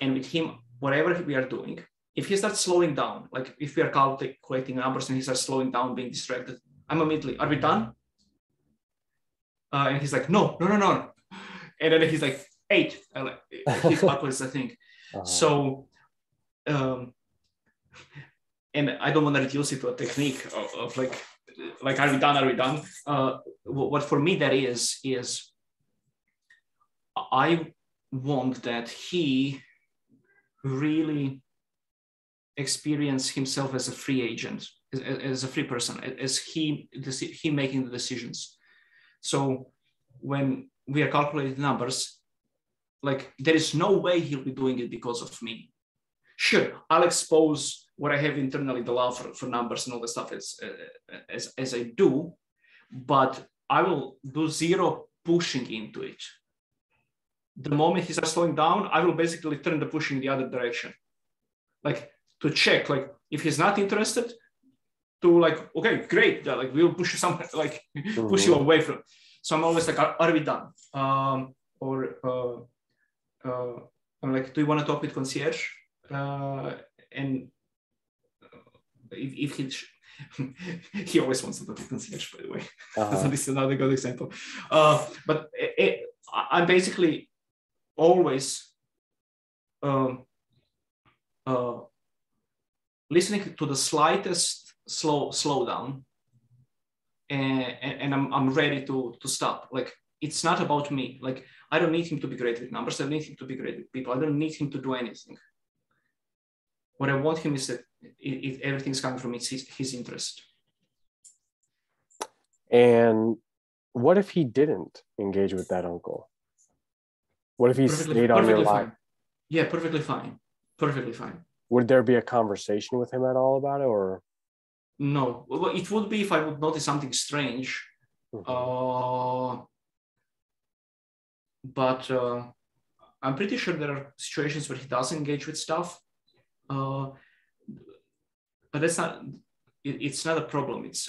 And with him, whatever we are doing, if he starts slowing down, like if we are calculating numbers and he starts slowing down, being distracted, I'm immediately, are we done? And he's like, no. And then he's like, 8. He calculates the thing. So, and I don't want to reduce it to a technique of like, are we done? What for me that is I want that he really experience himself as a free agent, as a free person, as he making the decisions. So when we are calculating numbers, like there is no way he'll be doing it because of me. Sure, I'll expose what I have internally, the love for numbers and all the stuff as I do, but I will do zero pushing into it. The moment he starts slowing down, I will basically turn the pushing the other direction. Like to check, like if he's not interested, to like, okay, great, like we'll push you somewhere, like push you away from. So I'm always like, are we done? I'm like, do you want to talk with concierge? And if he always wants to talk with concierge, by the way. So this is another good example. But I'm basically always listening to the slightest slowdown, and I'm ready to stop. Like it's not about me. Like I don't need him to be great with numbers. I don't need him to be great with people. I don't need him to do anything. What I want him is that everything's coming from his interest. And what if he didn't engage with that uncle? What if he stayed on your line? Yeah, perfectly fine. Perfectly fine. Would there be a conversation with him at all about it, or? No. Well, it would be if I would notice something strange. But I'm pretty sure there are situations where he does engage with stuff. But that's not. It's not a problem. It's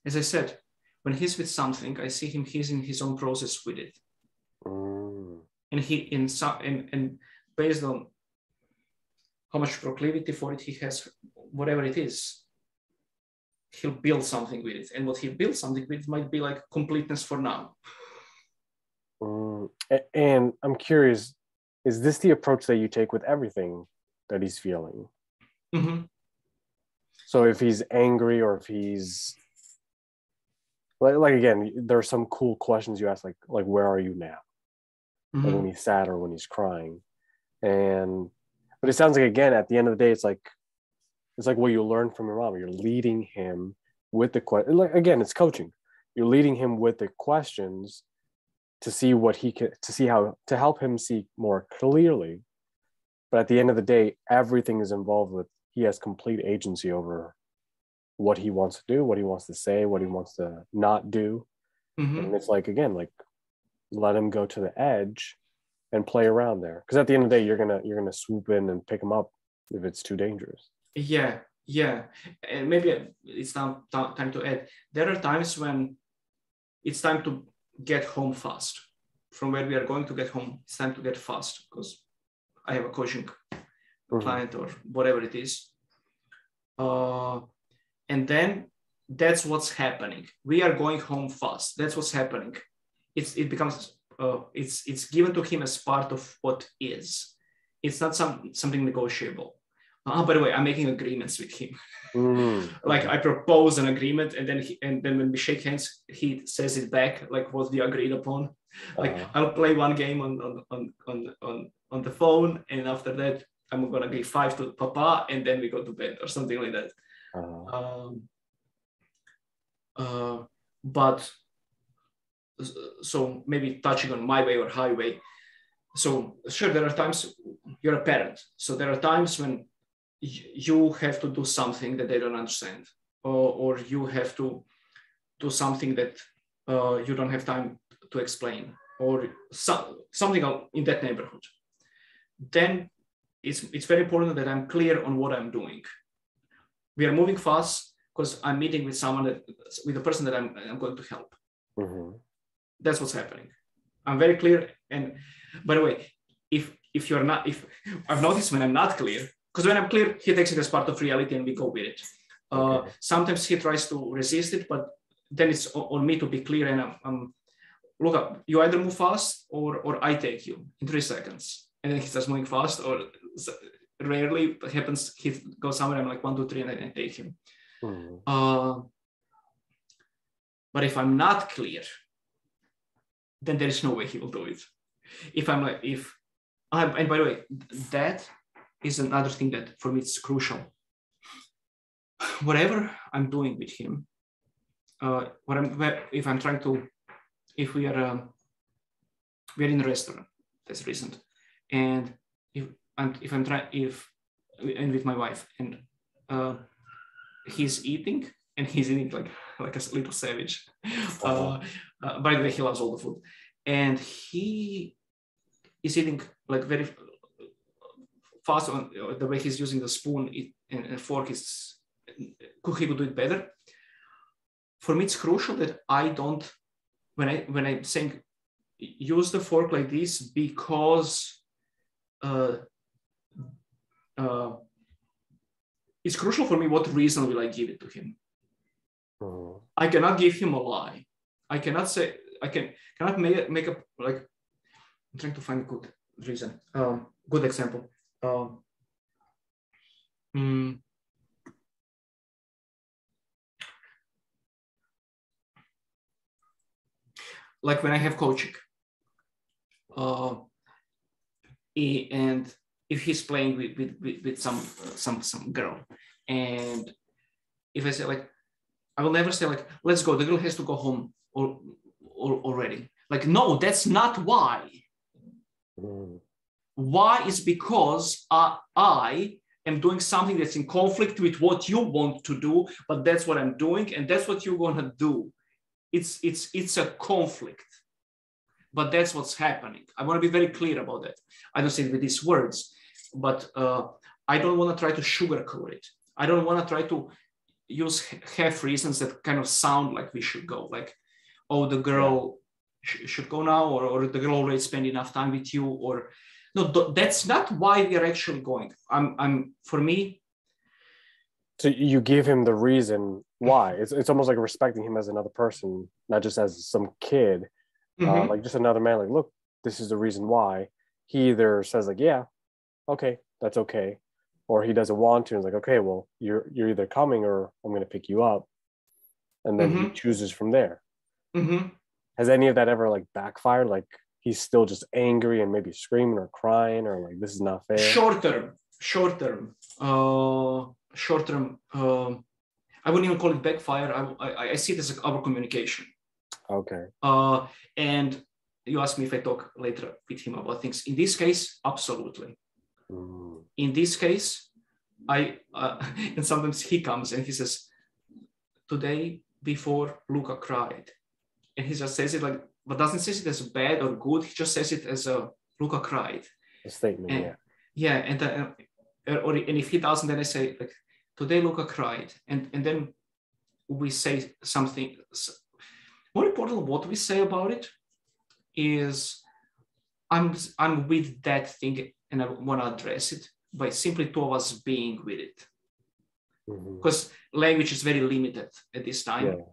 as I said, when he's with something, I see him. He's in his own process with it, and based on how much proclivity for it he has, whatever it is, he'll build something with it. And what he builds something with might be like completeness for now. And I'm curious, is this the approach that you take with everything that he's feeling? Mm-hmm. So if he's angry or if he's like again, there are some cool questions you ask, like where are you now? Like when he's sad or when he's crying. But it sounds like, again, at the end of the day, it's like what you learn from your mom. You're leading him with the question. Like, again, it's coaching. You're leading him with the questions to see what he can, to help him see more clearly. But at the end of the day, everything is involved with, he has complete agency over what he wants to do, what he wants to say, what he wants to not do. And it's like, again, like let him go to the edge and play around there. Because at the end of the day, you're gonna swoop in and pick him up if it's too dangerous. Yeah. And maybe it's now time to add. There are times when it's time to get home fast. From where we are going to get home, it's time to get fast because I have a coaching client or whatever it is. And then that's what's happening. We are going home fast. That's what's happening. It becomes it's given to him as part of what is. It's not something negotiable. By the way, I'm making agreements with him. Like okay. I propose an agreement, and then when we shake hands, he says it back, like what we agreed upon. Like I'll play one game on the phone, and after that I'm gonna give 5 to Papa, and then we go to bed or something like that. But so maybe touching on my way or highway. So sure, there are times you're a parent. So there are times when you have to do something that they don't understand, or you have to do something that you don't have time to explain, or something in that neighborhood. Then it's very important that I'm clear on what I'm doing. We are moving fast because I'm meeting with with a person that I'm going to help. That's what's happening. I'm very clear. And by the way, if I've noticed when I'm not clear, because when I'm clear, he takes it as part of reality and we go with it. Sometimes he tries to resist it, but then it's on me to be clear. And I'm Luca, you either move fast or I take you in 3 seconds. And then he starts moving fast, or rarely it happens. He goes somewhere, I'm like 1, 2, 3, and I take him. But if I'm not clear, then there is no way he will do it. And by the way, that is another thing that for me it's crucial. Whatever I'm doing with him, if we're in a restaurant, that's recent, and and with my wife, and he's eating like a little savage. By the way, he loves all the food, and he is eating like very fast. On the way he's using the spoon and fork, he could do it better. For me, it's crucial that I don't, when I'm saying use the fork like this, because it's crucial for me what reason will I give it to him. I cannot give him a lie. I cannot say, cannot make a, like, I'm trying to find a good reason, good example. Like when I have coaching, and if he's playing with some girl, and if I say like, I will never say like, let's go, the girl has to go home or already. Like, no, that's not why. Why is because I am doing something that's in conflict with what you want to do, but that's what I'm doing, and that's what you're gonna do. It's a conflict, but that's what's happening. I want to be very clear about that. I don't say it with these words, but I don't want to try to sugarcoat it. I don't want to try to use half reasons that kind of sound like we should go, like, oh, the girl should go now, or the girl already spent enough time with you, or no, that's not why we are actually going. For me. So you give him the reason why. It's almost like respecting him as another person, not just as some kid, like just another man. Like, look, this is the reason why. He either says like, yeah, okay, that's okay, or he doesn't want to. And it's like, okay, well, you're either coming or I'm going to pick you up, and then he chooses from there. Has any of that ever like backfired? Like he's still just angry and maybe screaming or crying, or like this is not fair. Short term. I wouldn't even call it backfire. I see it as our communication. Okay. And you asked me if I talk later with him about things. In this case, absolutely. In this case, and sometimes he comes and he says, today before Luca cried, and he just says it like, but doesn't say it as bad or good. He just says it as a Luca cried. A statement, and, yeah. And if he doesn't, then I say like, today Luca cried, and then we say something. More important, what we say about it is, I'm with that thing, and I want to address it by simply two of us being with it, because language is very limited at this time. Yeah.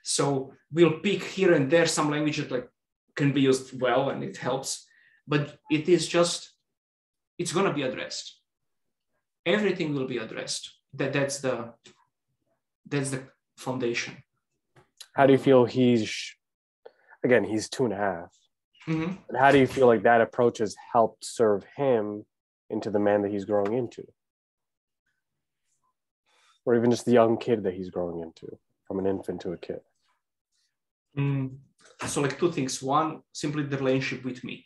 So we'll pick here and there some language that like can be used well and it helps, but it's going to be addressed. everything will be addressed. That's the foundation. How do you feel he's 2.5? Mm-hmm. But how do you feel like that approach has helped serve him into the man that he's growing into? Or even just the young kid that he's growing into, from an infant to a kid? So like two things. One, simply the relationship with me.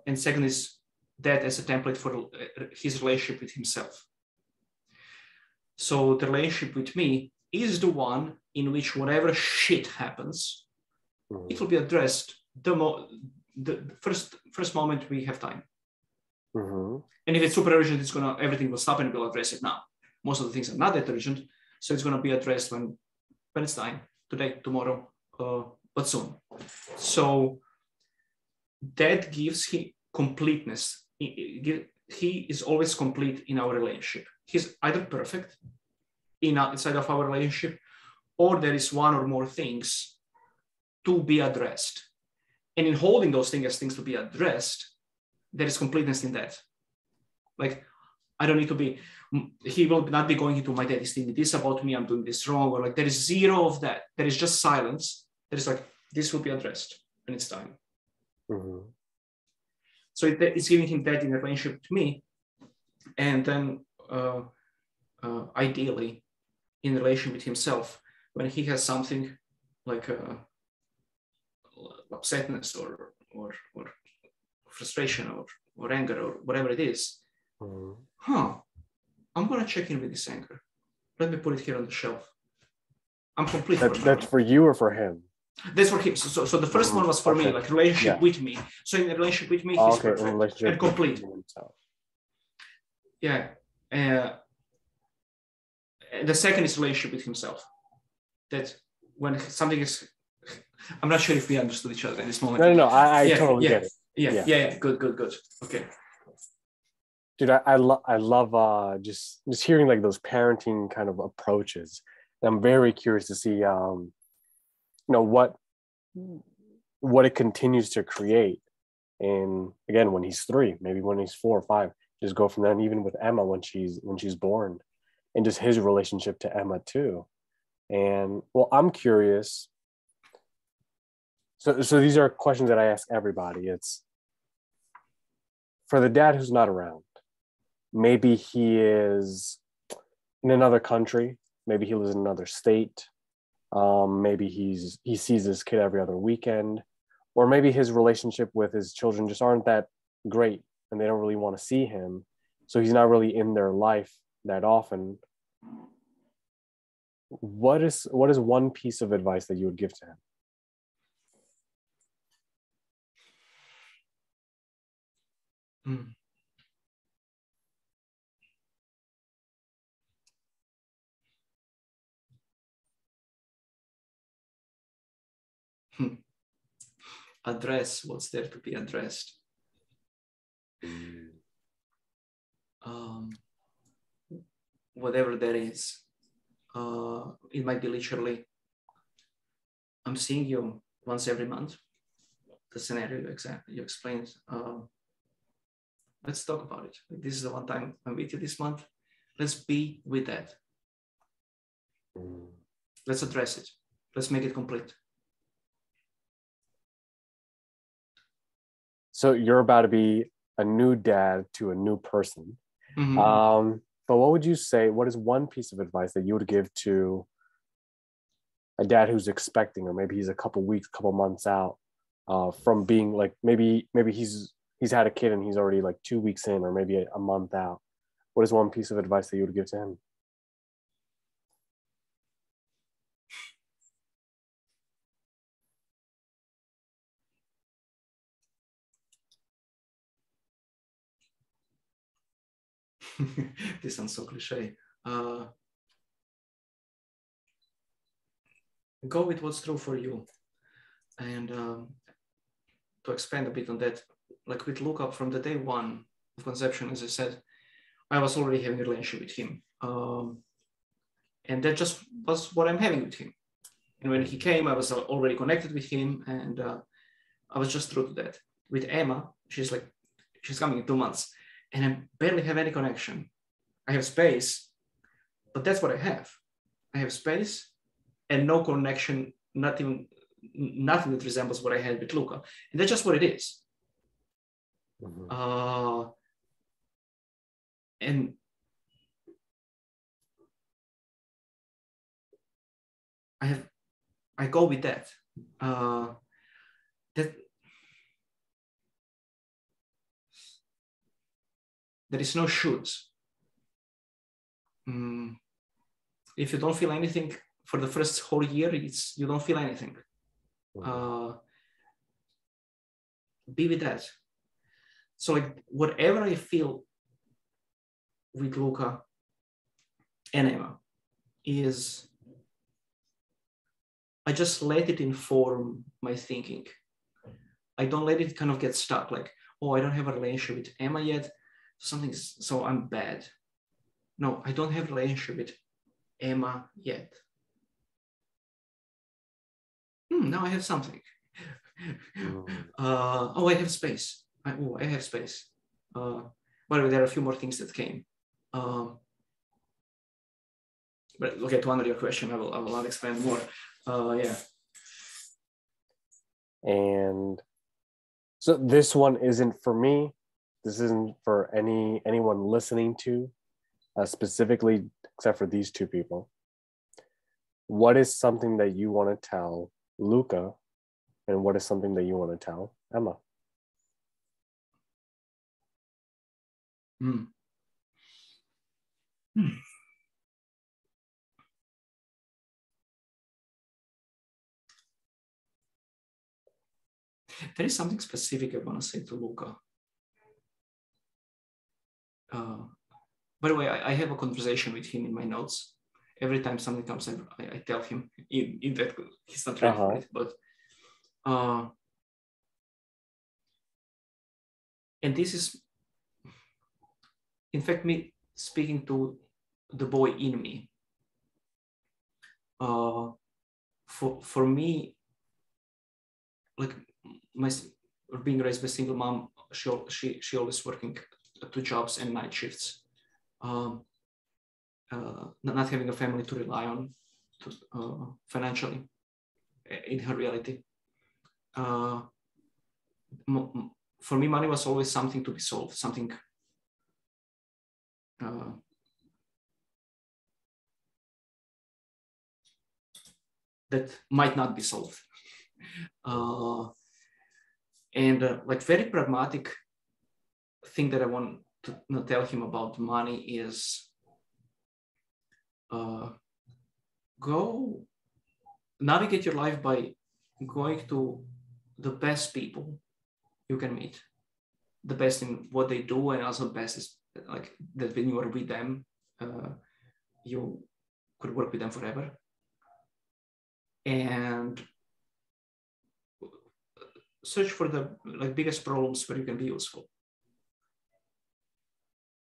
And second is that as a template for his relationship with himself. So the relationship with me is the one in which whatever shit happens, it will be addressed the first moment we have time. And if it's super urgent, everything will stop and we'll address it now. Most of the things are not that urgent, so it's gonna be addressed when it's time, today, tomorrow, but soon. So that gives him completeness. He is always complete in our relationship. He's either perfect inside of our relationship, or there is one or more things to be addressed. And in holding those things as things to be addressed, there is completeness in that. Like, I don't need to be, he will not be going into my dad is thinking this about me, I'm doing this wrong, or like there is zero of that. There is just silence. There is like, this will be addressed when it's time. So it's giving him that in a relationship to me. And then ideally in relation with himself, when he has something like upsetness or frustration or anger or whatever it is, I'm going to check in with this anger. Let me put it here on the shelf. I'm complete. That's for you or for him? That's for him. So the first one was for me, like relationship with me. So in the relationship with me, he's perfect and complete. Yeah. The second is relationship with himself. That when something is, I'm not sure if we understood each other at this moment. No, I totally get it. Yeah. Good. Okay. Dude, I love just hearing like those parenting kind of approaches. I'm very curious to see what it continues to create. And again, when he's 3, maybe when he's 4 or 5, just go from there. And even with Emma when she's born, and just his relationship to Emma too. And well, I'm curious. So these are questions that I ask everybody. It's for the dad who's not around. Maybe he is in another country. Maybe he lives in another state. Maybe he sees his kid every other weekend, or maybe his relationship with his children just aren't that great, and they don't really want to see him, so he's not really in their life that often. What is one piece of advice that you would give to him? Address what's there to be addressed. Whatever that is. It might be literally, I'm seeing you once every month. The scenario you explained. Let's talk about it. This is the one time I'm with you this month. Let's be with that. Let's address it. Let's make it complete. So you're about to be a new dad to a new person. But what would you say, what is one piece of advice that you would give to a dad who's expecting, or maybe he's a couple weeks, couple months out from being like, maybe he's had a kid and he's already like 2 weeks in, or maybe a month out. What is one piece of advice that you would give to him? This sounds so cliche. Go with what's true for you. And to expand a bit on that, like with Luca, from the day one of conception, as I said, I was already having a relationship with him. And that just was what I'm having with him. And when he came, I was already connected with him, and I was just true to that. With Emma, she's coming in 2 months. and I barely have any connection. I have space, but that's what I have. I have space and no connection, nothing that resembles what I had with Luca. And that's just what it is. Mm-hmm. And I go with that. That there is no shoulds. If you don't feel anything for the first whole year, you don't feel anything. Be with that. So like whatever I feel with Luca and Emma is, I just let it inform my thinking. I don't let it kind of get stuck like, oh, I don't have a relationship with Emma yet, so I'm bad. No, I don't have a relationship with Emma yet. Now I have something. I have space. I have space. By the way, there are a few more things that came. But okay, to answer your question, I will not expand more. Yeah. And so this one isn't for me. This isn't for anyone listening to, specifically, except for these two people. What is something that you want to tell Luca, and what is something that you want to tell Emma? There is something specific I want to say to Luca. By the way, I have a conversation with him in my notes. Every time something comes in, I tell him in that he's not ready for it. But and this is, in fact, me speaking to the boy in me. For me, like being raised by a single mom, she always working 2 jobs and night shifts. Not having a family to rely on financially in her reality. For me, money was always something to be solved, something that might not be solved. And like very pragmatic thing that I want to tell him about money is go navigate your life by going to the best people you can meet, the best in what they do, and also best is like that when you are with them, you could work with them forever. And search for the biggest problems where you can be useful.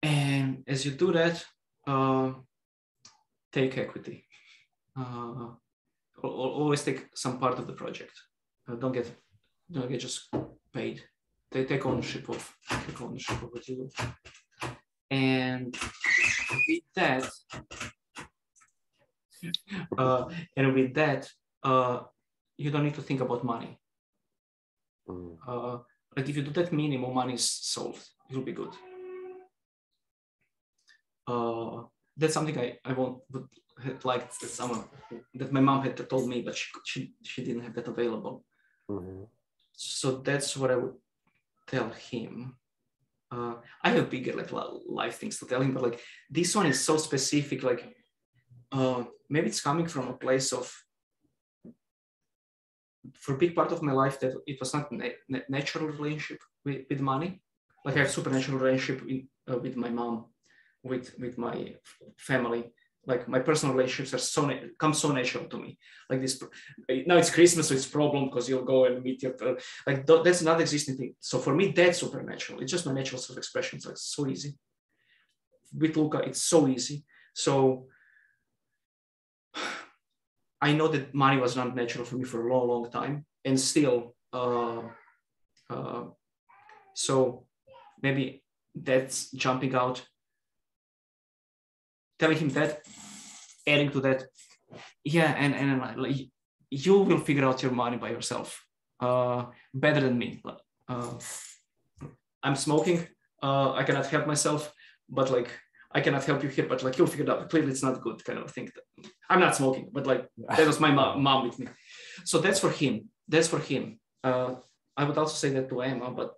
And as you do that, take equity. Always take some part of the project. Don't get just paid. Take ownership of what you do. And with that, you don't need to think about money. Like if you do that minimum, money is solved. It will be good. That's something I would have liked that someone that my mom had told me, but she didn't have that available. So that's what I would tell him. I have bigger life things to tell him, but like this one is so specific. Like maybe it's coming from a place of, for a big part of my life, that it was not natural relationship with money. Like I have supernatural relationship with my mom, with my family. Like my personal relationships are come so natural to me. Like this, now it's Christmas, so it's a problem because you'll go and meet your, that's not existing thing. So for me, that's supernatural. It's just my natural self-expression. So it's so easy. With Luca, it's so easy. So I know that money was not natural for me for a long, long time. And still, so maybe that's jumping out, telling him that, adding to that, yeah, and like, you will figure out your money by yourself, better than me. I'm smoking, I cannot help myself, but like, I cannot help you here, but like, you'll figure it out. Clearly it's not good, kind of thing. I'm not smoking, but like, that was my mom with me. So that's for him. I would also say that to Emma, but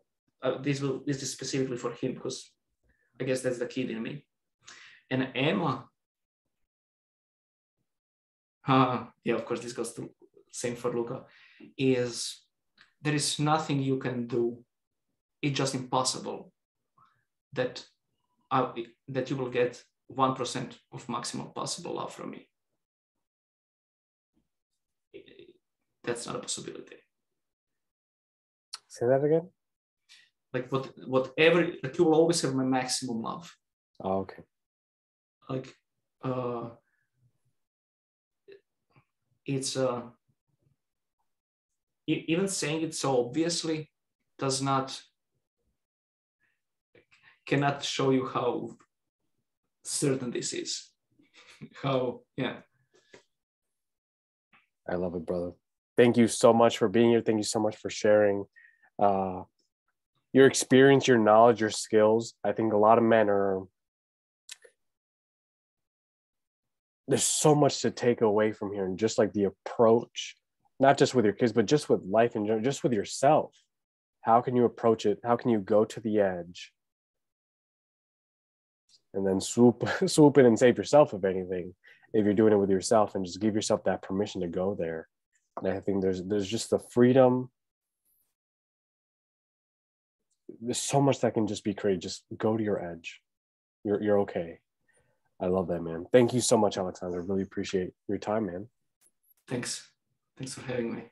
this is specifically for him, because I guess that's the kid in me. And Emma, yeah, of course, this goes to same for Luca, is there is nothing you can do. It's just impossible that you will get 1% of maximum possible love from me. That's not a possibility. Say that again. Like whatever, like you will always have my maximum love. Oh, okay. Like it's even saying it so obviously cannot show you how certain this is. How, yeah. I love it, brother. Thank you so much for being here. Thank you so much for sharing your experience, your knowledge, your skills. I think a lot of men there's so much to take away from here, and just like the approach, not just with your kids, but just with life in general, just with yourself. How can you approach it? How can you go to the edge and then swoop in and save yourself, if anything, if you're doing it with yourself, and just give yourself that permission to go there. And I think there's just the freedom. There's so much that can just be created. Just go to your edge. You're okay. I love that, man. Thank you so much, Aleksandar. Really appreciate your time, man. Thanks for having me.